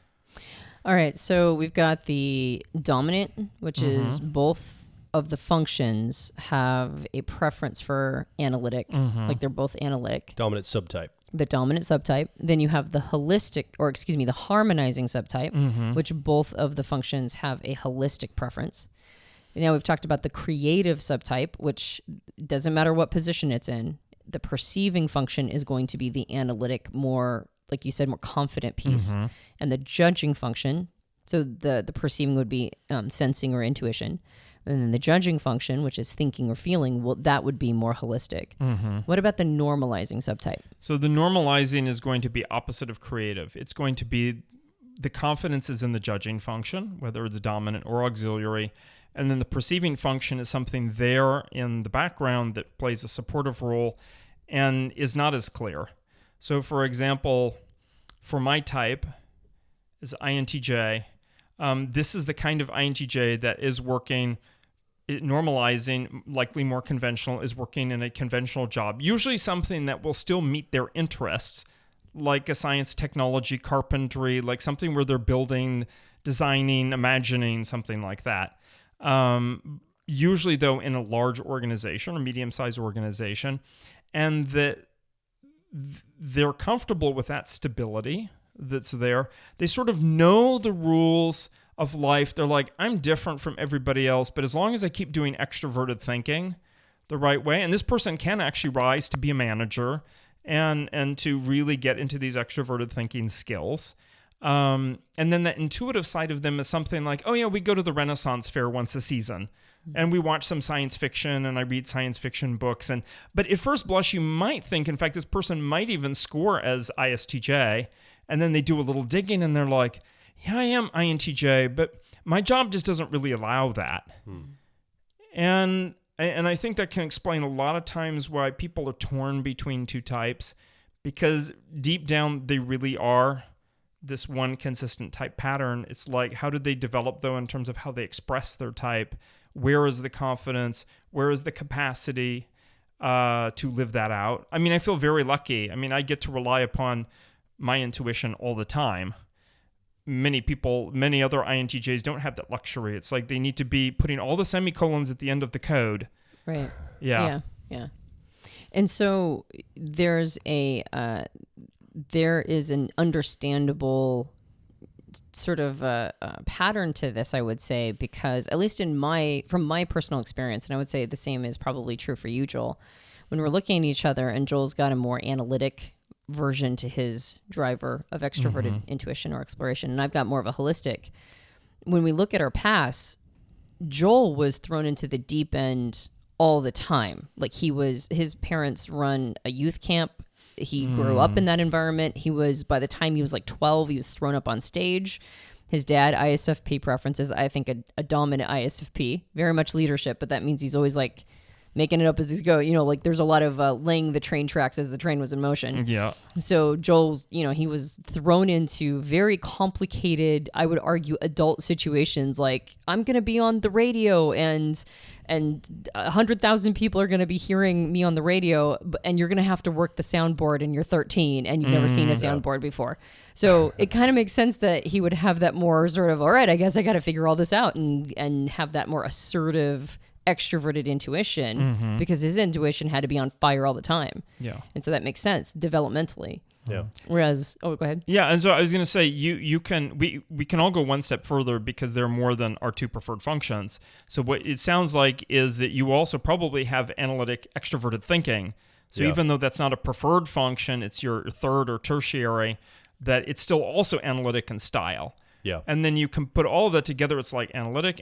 All right. So we've got the dominant, which is both of the functions have a preference for analytic. Like they're both analytic. Dominant subtype. The dominant subtype. Then you have the the harmonizing subtype, which both of the functions have a holistic preference. Now we've talked about the creative subtype, which doesn't matter what position it's in. The perceiving function is going to be the analytic, more, like you said, more confident piece. And the judging function, so the perceiving would be sensing or intuition. And then the judging function, which is thinking or feeling, well, that would be more holistic. What about the normalizing subtype? So the normalizing is going to be opposite of creative. It's going to be the confidence is in the judging function, whether it's dominant or auxiliary. And then the perceiving function is something there in the background that plays a supportive role and is not as clear. So for example, for my type is intj. This is the kind of intj that is working, normalizing, likely more conventional, is working in a conventional job. Usually something that will still meet their interests, like a science, technology, carpentry, like something where they're building, designing, imagining, something like that. Usually, though, in a large organization or medium-sized organization, and that they're comfortable with that stability that's there. They sort of know the rules of life. They're like, I'm different from everybody else, but as long as I keep doing extroverted thinking the right way, and this person can actually rise to be a manager and to really get into these extroverted thinking skills. And then the intuitive side of them is something like, oh yeah, we go to the Renaissance Fair once a season and we watch some science fiction and I read science fiction books. But at first blush, you might think, in fact, this person might even score as ISTJ. And then they do a little digging and they're like, yeah, I am INTJ, but my job just doesn't really allow that. And I think that can explain a lot of times why people are torn between two types, because deep down they really are this one consistent type pattern. It's like, how did they develop, though, in terms of how they express their type? Where is the confidence? Where is the capacity to live that out? I mean, I feel very lucky. I mean, I get to rely upon my intuition all the time. Many other INTJs don't have that luxury. It's like they need to be putting all the semicolons at the end of the code. Right. Yeah. And so there is an understandable sort of pattern to this, I would say, because at least from my personal experience, and I would say the same is probably true for you, Joel, when we're looking at each other and Joel's got a more analytic version to his driver of extroverted intuition or exploration, and I've got more of a holistic. When we look at our past, Joel was thrown into the deep end all the time. Like his parents run a youth camp. He grew up in that environment. By the time he was like 12, he was thrown up on stage. His dad, ISFP preferences, I think a dominant ISFP, very much leadership, but that means he's always like making it up as he's going. You know, like there's a lot of laying the train tracks as the train was in motion. Yeah. So Joel's, you know, he was thrown into very complicated, I would argue, adult situations. Like, I'm going to be on the radio and 100,000 people are going to be hearing me on the radio, and you're going to have to work the soundboard, and you're 13 and you've never seen a soundboard before. So it kind of makes sense that he would have that more sort of, all right, I guess I got to figure all this out, and have that more assertive, extroverted intuition, because his intuition had to be on fire all the time. Yeah. And so that makes sense developmentally. Yeah. Whereas, go ahead. Yeah, and so I was going to say we can all go one step further because there are more than our two preferred functions. So what it sounds like is that you also probably have analytic extroverted thinking. So even though that's not a preferred function, it's your third or tertiary, that it's still also analytic in style. Yeah. And then you can put all of that together. It's like analytic.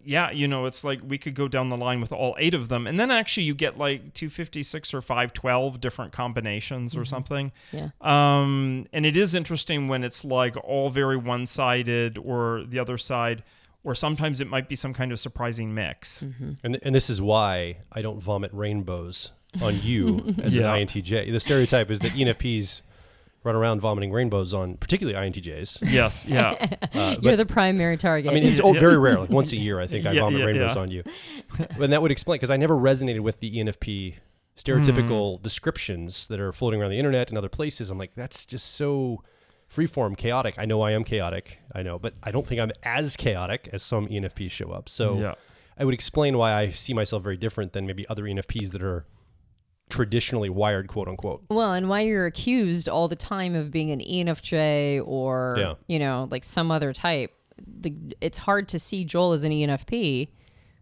Yeah, you know, it's like we could go down the line with all 8 of them. And then actually you get like 256 or 512 different combinations or something. Yeah. And it is interesting when it's like all very one-sided or the other side, or sometimes it might be some kind of surprising mix. And this is why I don't vomit rainbows on you as an INTJ. The stereotype is that ENFPs run around vomiting rainbows on particularly INTJs. Yes, yeah. You're the primary target. I mean, it's very rare. Like once a year, I think I vomit rainbows on you. And that would explain, because I never resonated with the ENFP stereotypical descriptions that are floating around the internet and other places. I'm like, that's just so freeform, chaotic. I know I am chaotic. I know, but I don't think I'm as chaotic as some ENFPs show up. So I would explain why I see myself very different than maybe other ENFPs that are traditionally wired, quote unquote. Well, and why you're accused all the time of being an ENFJ or, you know, like some other type. It's hard to see Joel as an ENFP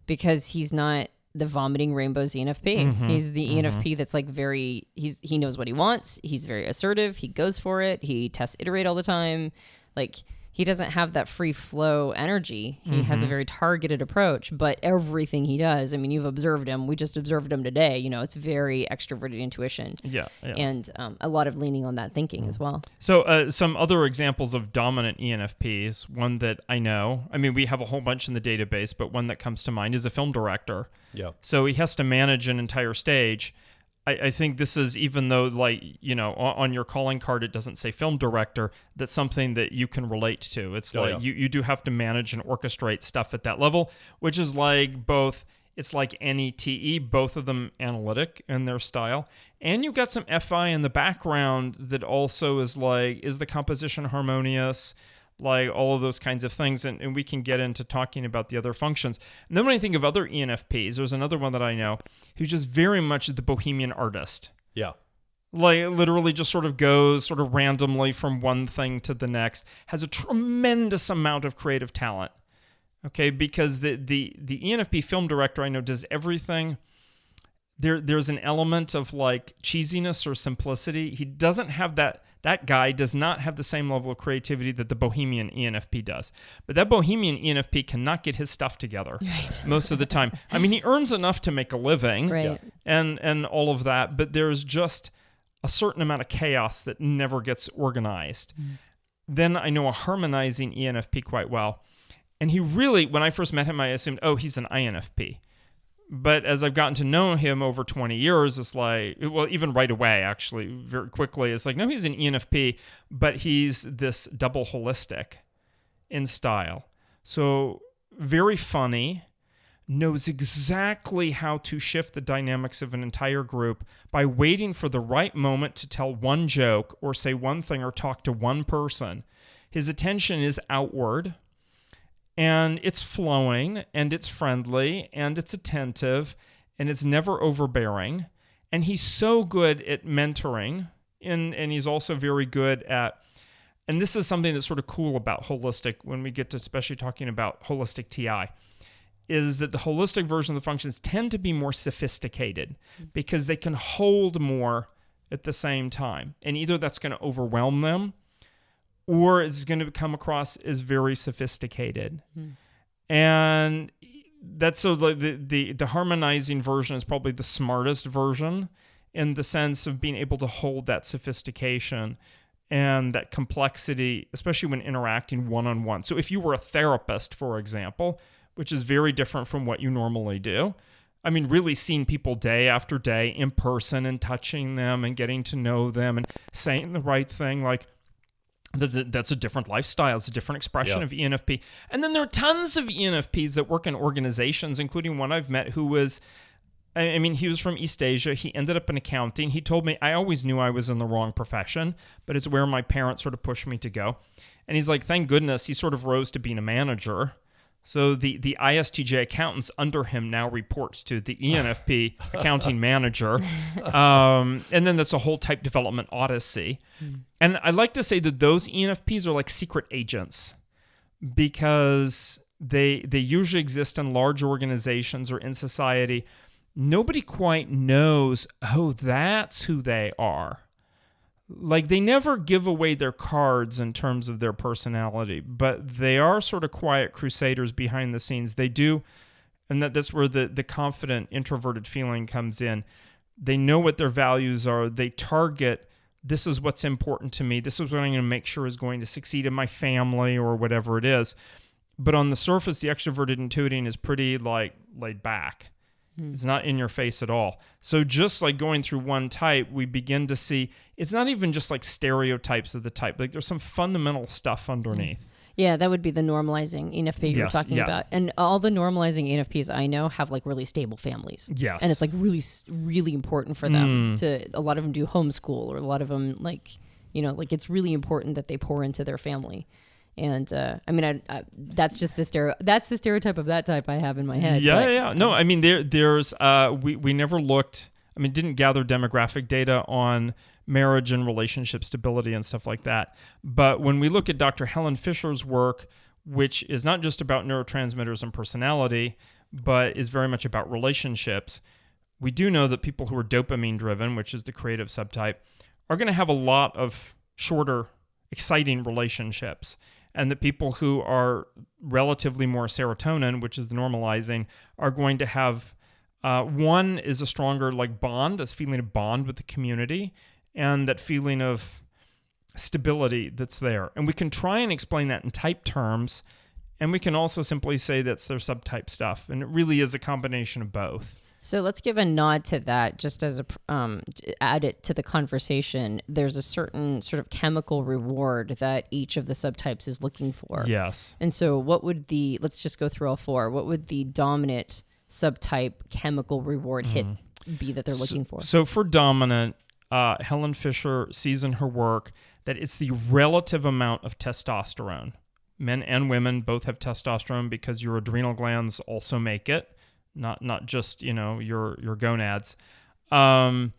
because he's not the vomiting rainbows ENFP. He's the ENFP that's like he knows what he wants. He's very assertive. He goes for it. He tests iterate all the time. Like, he doesn't have that free flow energy. He has a very targeted approach, but everything he does, I mean, you've observed him. We just observed him today. You know, it's very extroverted intuition. Yeah. And a lot of leaning on that thinking as well. So some other examples of dominant ENFPs, one that I know, I mean, we have a whole bunch in the database, but one that comes to mind is a film director. Yeah. So he has to manage an entire stage. I think this is, even though, like, you know, on your calling card it doesn't say film director, that's something that you can relate to. It's you do have to manage and orchestrate stuff at that level, which is like both, it's like NETE, both of them analytic in their style. And you've got some FI in the background that also is like, is the composition harmonious? Like all of those kinds of things, and we can get into talking about the other functions. And then when I think of other ENFPs, there's another one that I know who's just very much the bohemian artist. Yeah. Like literally just sort of goes sort of randomly from one thing to the next, has a tremendous amount of creative talent. Okay, because the ENFP film director I know does everything. There's an element of like cheesiness or simplicity. He doesn't have that guy does not have the same level of creativity that the bohemian ENFP does. But that bohemian ENFP cannot get his stuff together most of the time. I mean, he earns enough to make a living and all of that, but there's just a certain amount of chaos that never gets organized. Then I know a harmonizing ENFP quite well. And he really, when I first met him, I assumed, oh, he's an INFP. But as I've gotten to know him over 20 years, it's like, well, even right away, actually, very quickly, it's like, no, he's an ENFP, but he's this double holistic in style. So very funny, knows exactly how to shift the dynamics of an entire group by waiting for the right moment to tell one joke or say one thing or talk to one person. His attention is outward. And it's flowing, and it's friendly, and it's attentive, and it's never overbearing. And he's so good at mentoring, and he's also very good at, and this is something that's sort of cool about holistic when we get to especially talking about holistic TI, is that the holistic version of the functions tend to be more sophisticated because they can hold more at the same time. And either that's going to overwhelm them, or it's going to come across as very sophisticated. And that's so like the harmonizing version is probably the smartest version in the sense of being able to hold that sophistication and that complexity, especially when interacting one-on-one. So if you were a therapist, for example, which is very different from what you normally do, I mean, really seeing people day after day in person and touching them and getting to know them and saying the right thing. Like, that's a different lifestyle. It's a different expression of ENFP. And then there are tons of ENFPs that work in organizations, including one I've met who was, I mean, he was from East Asia. He ended up in accounting. He told me, I always knew I was in the wrong profession, but it's where my parents sort of pushed me to go. And he's like, thank goodness he sort of rose to being a manager. So the ISTJ accountants under him now reports to the ENFP accounting manager. And then that's a whole type development odyssey. And I like to say that those ENFPs are like secret agents because they usually exist in large organizations or in society. Nobody quite knows, oh, that's who they are. Like, they never give away their cards in terms of their personality, but they are sort of quiet crusaders behind the scenes. They do, and that's where the confident, introverted feeling comes in. They know what their values are. They target, this is what's important to me. This is what I'm going to make sure is going to succeed in my family or whatever it is. But on the surface, the extroverted intuiting is pretty, like, laid back. It's not in your face at all. So just like going through one type, we begin to see it's not even just like stereotypes of the type. Like, there's some fundamental stuff underneath. Yeah, that would be the normalizing ENFP you're talking about. And all the normalizing ENFPs I know have like really stable families. Yes. And it's like really, really important for them a lot of them do homeschool, or a lot of them like, like it's really important that they pour into their family. And I mean, that's just the stereotype of that type I have in my head. Yeah. No, I mean, there's we never looked. I mean, didn't gather demographic data on marriage and relationship stability and stuff like that. But when we look at Dr. Helen Fisher's work, which is not just about neurotransmitters and personality, but is very much about relationships, we do know that people who are dopamine driven, which is the creative subtype, are going to have a lot of shorter, exciting relationships. And that people who are relatively more serotonin, which is the normalizing, are going to have, one is a stronger like bond, this feeling of bond with the community, and that feeling of stability that's there. And we can try and explain that in type terms, and we can also simply say that's their subtype stuff. And it really is a combination of both. So let's give a nod to that, just as add it to the conversation. There's a certain sort of chemical reward that each of the subtypes is looking for. Yes. And so let's just go through all four. What would the dominant subtype chemical reward hit be that they're looking for? So for dominant, Helen Fisher sees in her work that it's the relative amount of testosterone. Men and women both have testosterone because your adrenal glands also make it. Not just, your gonads. And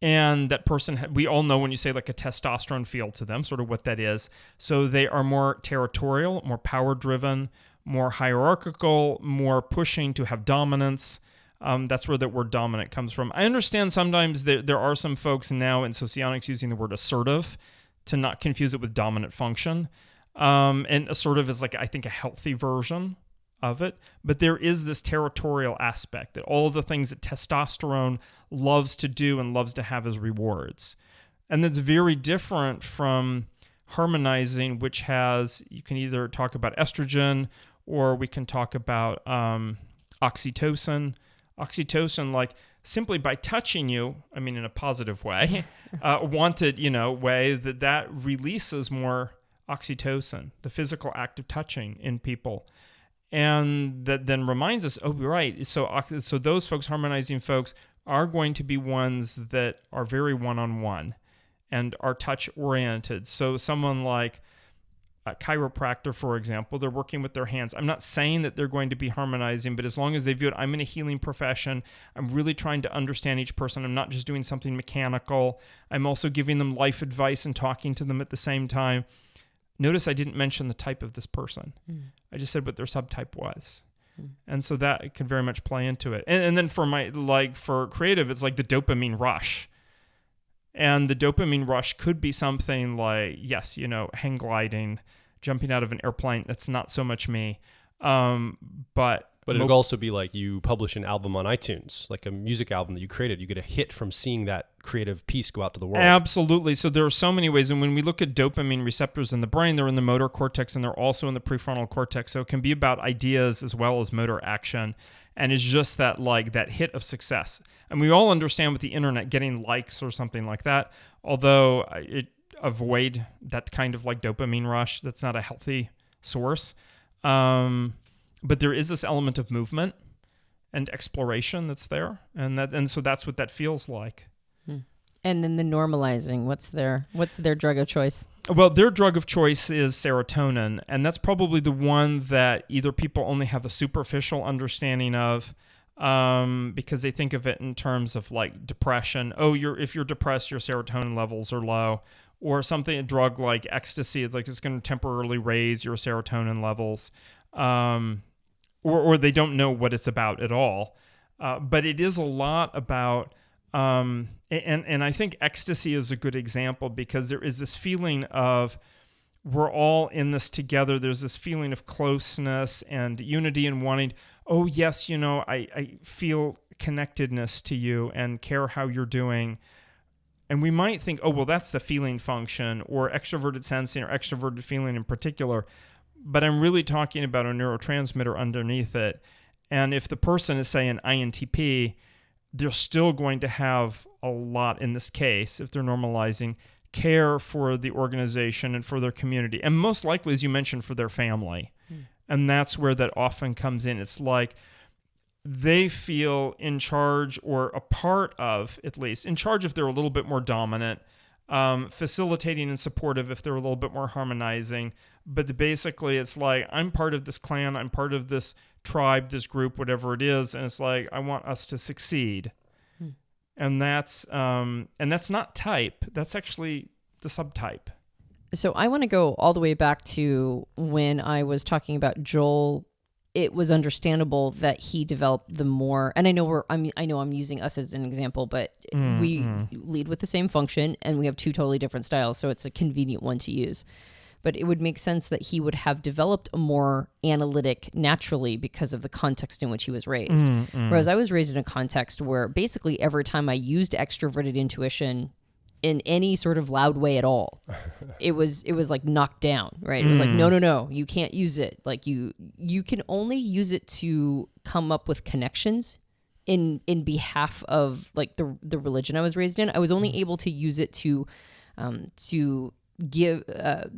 that person, we all know when you say like a testosterone feel to them, sort of what that is. So they are more territorial, more power-driven, more hierarchical, more pushing to have dominance. That's where that word dominant comes from. I understand sometimes there are some folks now in socionics using the word assertive to not confuse it with dominant function. And assertive is like, I think, a healthy version of it, but there is this territorial aspect that all of the things that testosterone loves to do and loves to have as rewards. And that's very different from harmonizing, which has, you can either talk about estrogen or we can talk about oxytocin. Oxytocin, like simply by touching you, I mean in a positive way, wanted, way that releases more oxytocin, the physical act of touching in people. And that then reminds us, oh, right. So those folks, harmonizing folks, are going to be ones that are very one-on-one and are touch-oriented. So someone like a chiropractor, for example, they're working with their hands. I'm not saying that they're going to be harmonizing, but as long as they view it, I'm in a healing profession. I'm really trying to understand each person. I'm not just doing something mechanical. I'm also giving them life advice and talking to them at the same time. Notice I didn't mention the type of this person. I just said what their subtype was. And so that could very much play into it. And then for creative, it's like the dopamine rush. And the dopamine rush could be something like, yes, hang gliding, jumping out of an airplane. That's not so much me. But it would also be like you publish an album on iTunes, like a music album that you created. You get a hit from seeing that creative piece go out to the world. Absolutely. So there are so many ways. And when we look at dopamine receptors in the brain, they're in the motor cortex and they're also in the prefrontal cortex. So it can be about ideas as well as motor action. and is just that hit of success. And we all understand with the internet getting likes or something like that, although avoid that kind of dopamine rush. That's not a healthy source. But there is this element of movement and exploration that's there, and so that's what that feels like. And then the normalizing, what's their drug of choice? Well, their drug of choice is serotonin, and that's probably the one that either people only have a superficial understanding of, because they think of it in terms of depression. Oh, if you're depressed, your serotonin levels are low, or a drug like ecstasy. It's going to temporarily raise your serotonin levels, or they don't know what it's about at all. But it is a lot about. And I think ecstasy is a good example because there is this feeling of we're all in this together. There's this feeling of closeness and unity and wanting, oh, yes, I feel connectedness to you and care how you're doing. And we might think, oh, well, that's the feeling function or extroverted sensing or extroverted feeling in particular. But I'm really talking about a neurotransmitter underneath it. And if the person is, say, an INTP, they're still going to have a lot, in this case, if they're normalizing, care for the organization and for their community. And most likely, as you mentioned, for their family. And that's where that often comes in. It's like they feel in charge, or a part of, at least, in charge if they're a little bit more dominant, facilitating and supportive if they're a little bit more harmonizing. But basically, it's like, I'm part of this clan, I'm part of this tribe, this group, whatever it is, and it's like, I want us to succeed. And that's not type. That's actually the subtype. So I want to go all the way back to when I was talking about Joel. It was understandable that he developed the more, and I know I'm using us as an example, but we lead with the same function and we have two totally different styles, so it's a convenient one to use. But it would make sense that he would have developed a more analytic naturally because of the context in which he was raised. Whereas I was raised in a context where basically every time I used extroverted intuition in any sort of loud way at all, it was like knocked down, right? It was like, no, you can't use it. Like you can only use it to come up with connections in behalf of like the religion I was raised in. I was only able to use it to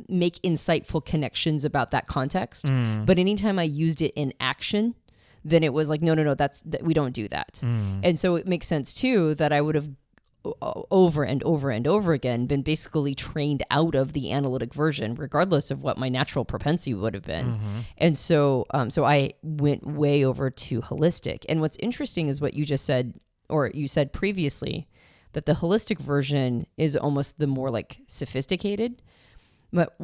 make insightful connections about that context. But anytime I used it in action, then it was like, no, we don't do that. And so it makes sense too that I would have over and over and over again been basically trained out of the analytic version, regardless of what my natural propensity would have been. And so I went way over to holistic. And what's interesting is what you just said, or you said previously, that the holistic version is almost the more like sophisticated. But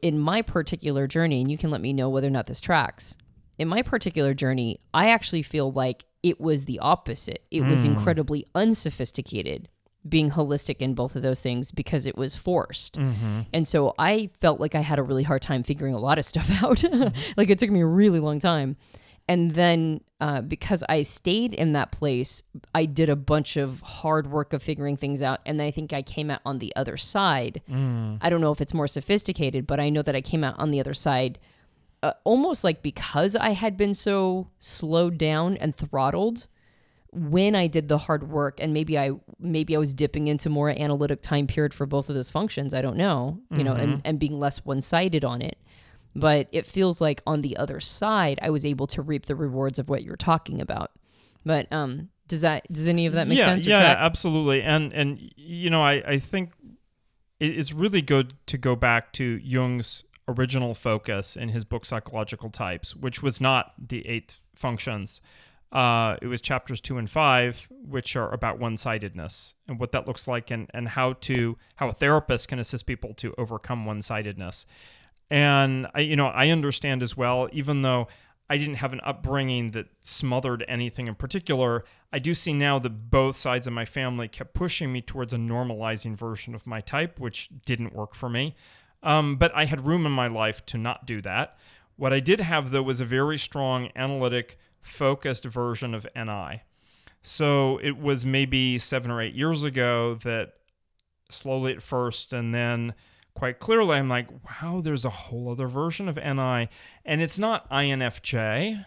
in my particular journey, and you can let me know whether or not this tracks, in my particular journey, I actually feel like it was the opposite. It was incredibly unsophisticated, being holistic in both of those things, because it was forced. And so I felt like I had a really hard time figuring a lot of stuff out. Like it took me a really long time. And then because I stayed in that place, I did a bunch of hard work of figuring things out. And I think I came out on the other side. I don't know if it's more sophisticated, but I know that I came out on the other side almost like because I had been so slowed down and throttled when I did the hard work. And maybe I was dipping into more analytic time period for both of those functions. I don't know, you know, and being less one-sided on it. But it feels like on the other side, I was able to reap the rewards of what you're talking about. But does any of that make sense? Yeah, absolutely. And you know, I think it's really good to go back to Jung's original focus in his book Psychological Types, which was not the 8 functions. It was chapters 2 and 5, which are about one-sidedness and what that looks like, and how a therapist can assist people to overcome one-sidedness. And I understand as well, even though I didn't have an upbringing that smothered anything in particular, I do see now that both sides of my family kept pushing me towards a normalizing version of my type, which didn't work for me. But I had room in my life to not do that. What I did have, though, was a very strong analytic, focused version of NI. So it was maybe 7 or 8 years ago that slowly at first, and then quite clearly, I'm like, wow, there's a whole other version of NI. And it's not INFJ.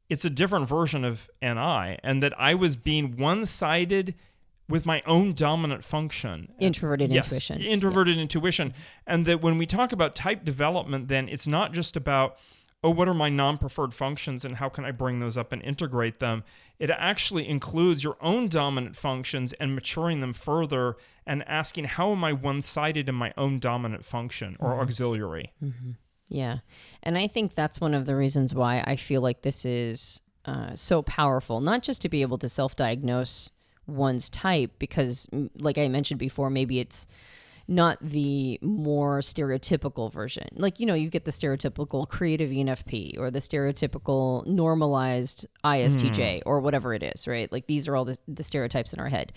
it's a different version of NI, and that I was being one-sided with my own dominant function. Introverted intuition. Introverted intuition. And that when we talk about type development, then it's not just about, what are my non-preferred functions and how can I bring those up and integrate them? It actually includes your own dominant functions and maturing them further and asking, how am I one-sided in my own dominant function or auxiliary? Mm-hmm. Yeah. And I think that's one of the reasons why I feel like this is so powerful, not just to be able to self-diagnose one's type, because like I mentioned before, maybe it's not the more stereotypical version. Like, you get the stereotypical creative ENFP or the stereotypical normalized ISTJ or whatever it is, right? Like these are all the stereotypes in our head.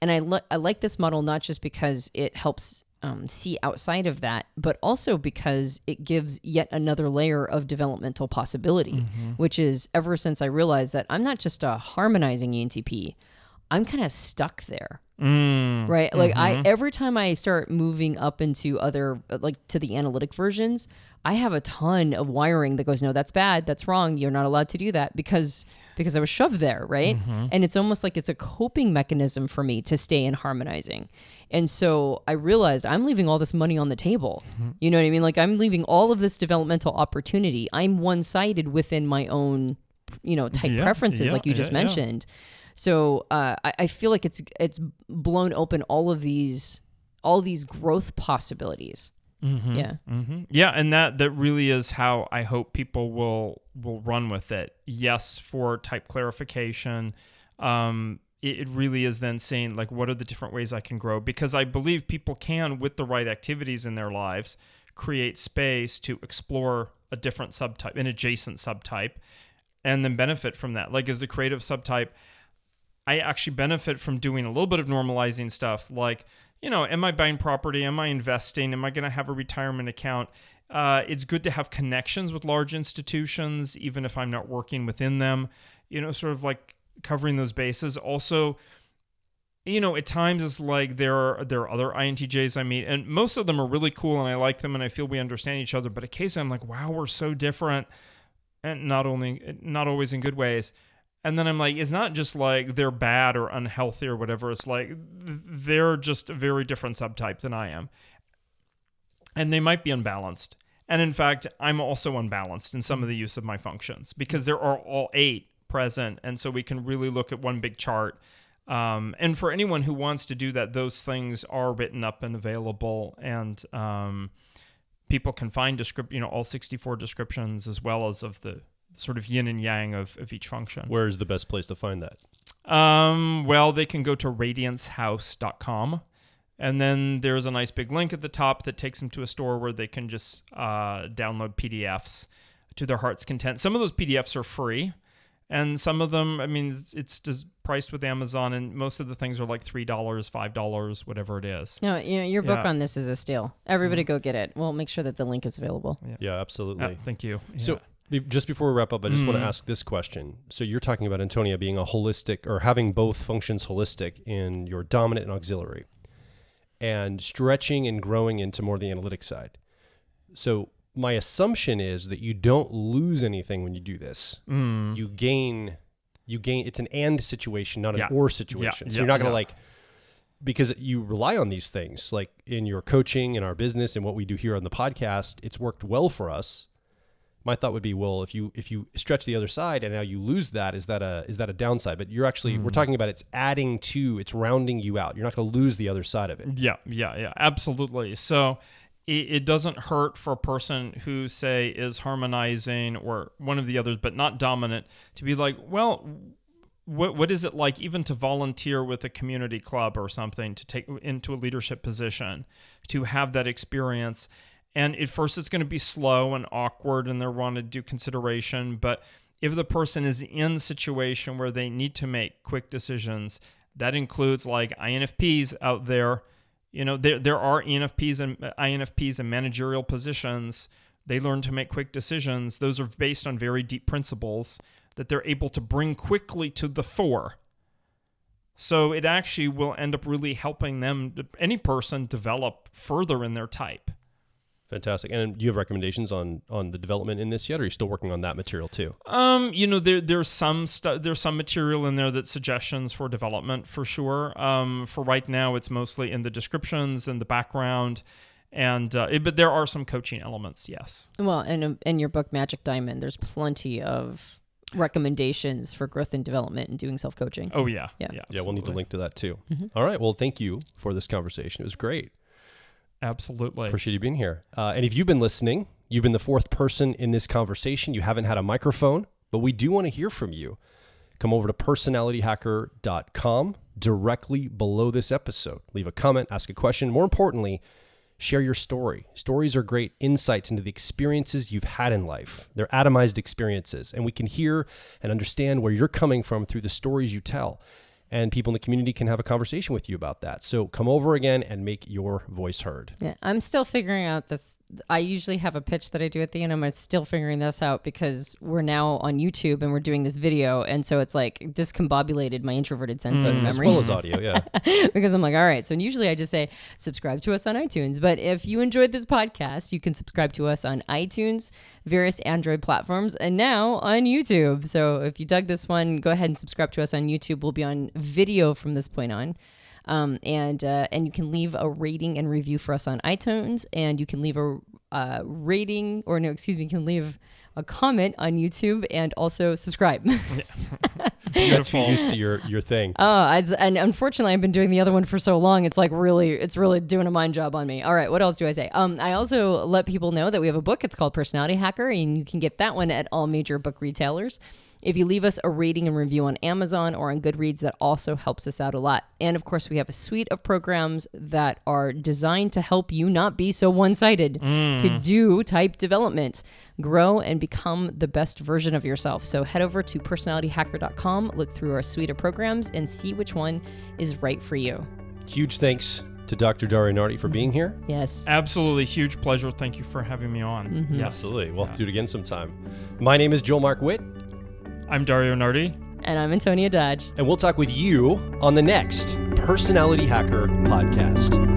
And I like this model not just because it helps see outside of that, but also because it gives yet another layer of developmental possibility, which is ever since I realized that I'm not just a harmonizing ENTP, I'm kind of stuck there, right? Like every time I start moving up into other, like to the analytic versions, I have a ton of wiring that goes, no, that's bad. That's wrong. You're not allowed to do that because I was shoved there. Right. And it's almost like it's a coping mechanism for me to stay in harmonizing. And so I realized I'm leaving all this money on the table. You know what I mean? Like I'm leaving all of this developmental opportunity. I'm one-sided within my own, type preferences, like you just mentioned. So I feel like it's blown open all these growth possibilities. Yeah, and that really is how I hope people will run with it. Yes, for type clarification, it really is then saying, like, what are the different ways I can grow? Because I believe people can, with the right activities in their lives, create space to explore a different subtype, an adjacent subtype, and then benefit from that. Like as a creative subtype, I actually benefit from doing a little bit of normalizing stuff, like, am I buying property? Am I investing? Am I going to have a retirement account? It's good to have connections with large institutions, even if I'm not working within them, sort of like covering those bases. Also, at times it's like there are other INTJs I meet, and most of them are really cool and I like them and I feel we understand each other. But occasionally I'm like, wow, we're so different, and not always in good ways. And then I'm like, it's not just like they're bad or unhealthy or whatever. It's like they're just a very different subtype than I am. And they might be unbalanced. And in fact, I'm also unbalanced in some of the use of my functions because there are all 8 present. And so we can really look at one big chart. And for anyone who wants to do that, those things are written up and available. And people can find all 64 descriptions as well as of the sort of yin and yang of each function. Where is the best place to find that? Well, they can go to radiancehouse.com, and then there's a nice big link at the top that takes them to a store where they can just download PDFs to their heart's content. Some of those PDFs are free, and some of them, it's just priced with Amazon, and most of the things are like $3, $5, whatever it is. No, your book on this is a steal. Everybody go get it. We'll make sure that the link is available. Yeah, absolutely. Thank you. Yeah. So just before we wrap up, I just want to ask this question. So you're talking about, Antonia, being a holistic, or having both functions holistic in your dominant and auxiliary, and stretching and growing into more the analytic side. So my assumption is that you don't lose anything when you do this. You gain, it's an and situation, not an or situation. So you're not going to because you rely on these things, like in your coaching, in our business, and what we do here on the podcast, it's worked well for us. My thought would be, well, if you stretch the other side and now you lose that, is that a downside? But you're actually, we're talking about it's rounding you out. You're not going to lose the other side of it. Yeah, absolutely. So it doesn't hurt for a person who, say, is harmonizing or one of the others, but not dominant, to be like, well, what is it like even to volunteer with a community club or something, to take into a leadership position, to have that experience? And at first it's going to be slow and awkward and they're wanting to do consideration. But if the person is in a situation where they need to make quick decisions, that includes like INFPs out there. There are ENFPs and INFPs in managerial positions. They learn to make quick decisions. Those are based on very deep principles that they're able to bring quickly to the fore. So it actually will end up really helping them, any person, develop further in their type. Fantastic. And do you have recommendations on the development in this yet, or are you still working on that material too? There's some material in there that's suggestions for development for sure. For right now, it's mostly in the descriptions and the background, but there are some coaching elements. Yes. Well, and in your book Magic Diamond, there's plenty of recommendations for growth and development and doing self-coaching. Oh yeah. Yeah, we'll need to link to that too. Mm-hmm. All right. Well, thank you for this conversation. It was great. Absolutely. Appreciate you being here. And if you've been listening, you've been the fourth person in this conversation. You haven't had a microphone, but we do want to hear from you. Come over to personalityhacker.com directly below this episode. Leave a comment, ask a question. More importantly, share your story. Stories are great insights into the experiences you've had in life. They're atomized experiences, and we can hear and understand where you're coming from through the stories you tell. And people in the community can have a conversation with you about that. So come over again and make your voice heard. Yeah, I'm still figuring out this. I usually have a pitch that I do at the end. I'm still figuring this out because we're now on YouTube and we're doing this video. And so it's like discombobulated my introverted sense of memory. As well as audio, yeah. Because I'm like, all right. So usually I just say, subscribe to us on iTunes. But if you enjoyed this podcast, you can subscribe to us on iTunes, various Android platforms, and now on YouTube. So if you dug this one, go ahead and subscribe to us on YouTube. We'll be on video from this point on. And you can leave a rating and review for us on iTunes, and you can leave a you can leave a comment on YouTube and also subscribe. Beautiful. You're used to your thing. And unfortunately, I've been doing the other one for so long. It's really doing a mind job on me. All right, what else do I say? I also let people know that we have a book. It's called Personality Hacker, and you can get that one at all major book retailers. If you leave us a rating and review on Amazon or on Goodreads, that also helps us out a lot. And of course, we have a suite of programs that are designed to help you not be so one-sided, to do type development, grow, and become the best version of yourself. So head over to personalityhacker.com, look through our suite of programs, and see which one is right for you. Huge thanks to Dr. Dario Nardi for being here. Yes. Absolutely. Huge pleasure. Thank you for having me on. Mm-hmm. Yes. Absolutely. We'll have to do it again sometime. My name is Joel Mark Witt. I'm Dario Nardi. And I'm Antonia Dodge. And we'll talk with you on the next Personality Hacker podcast.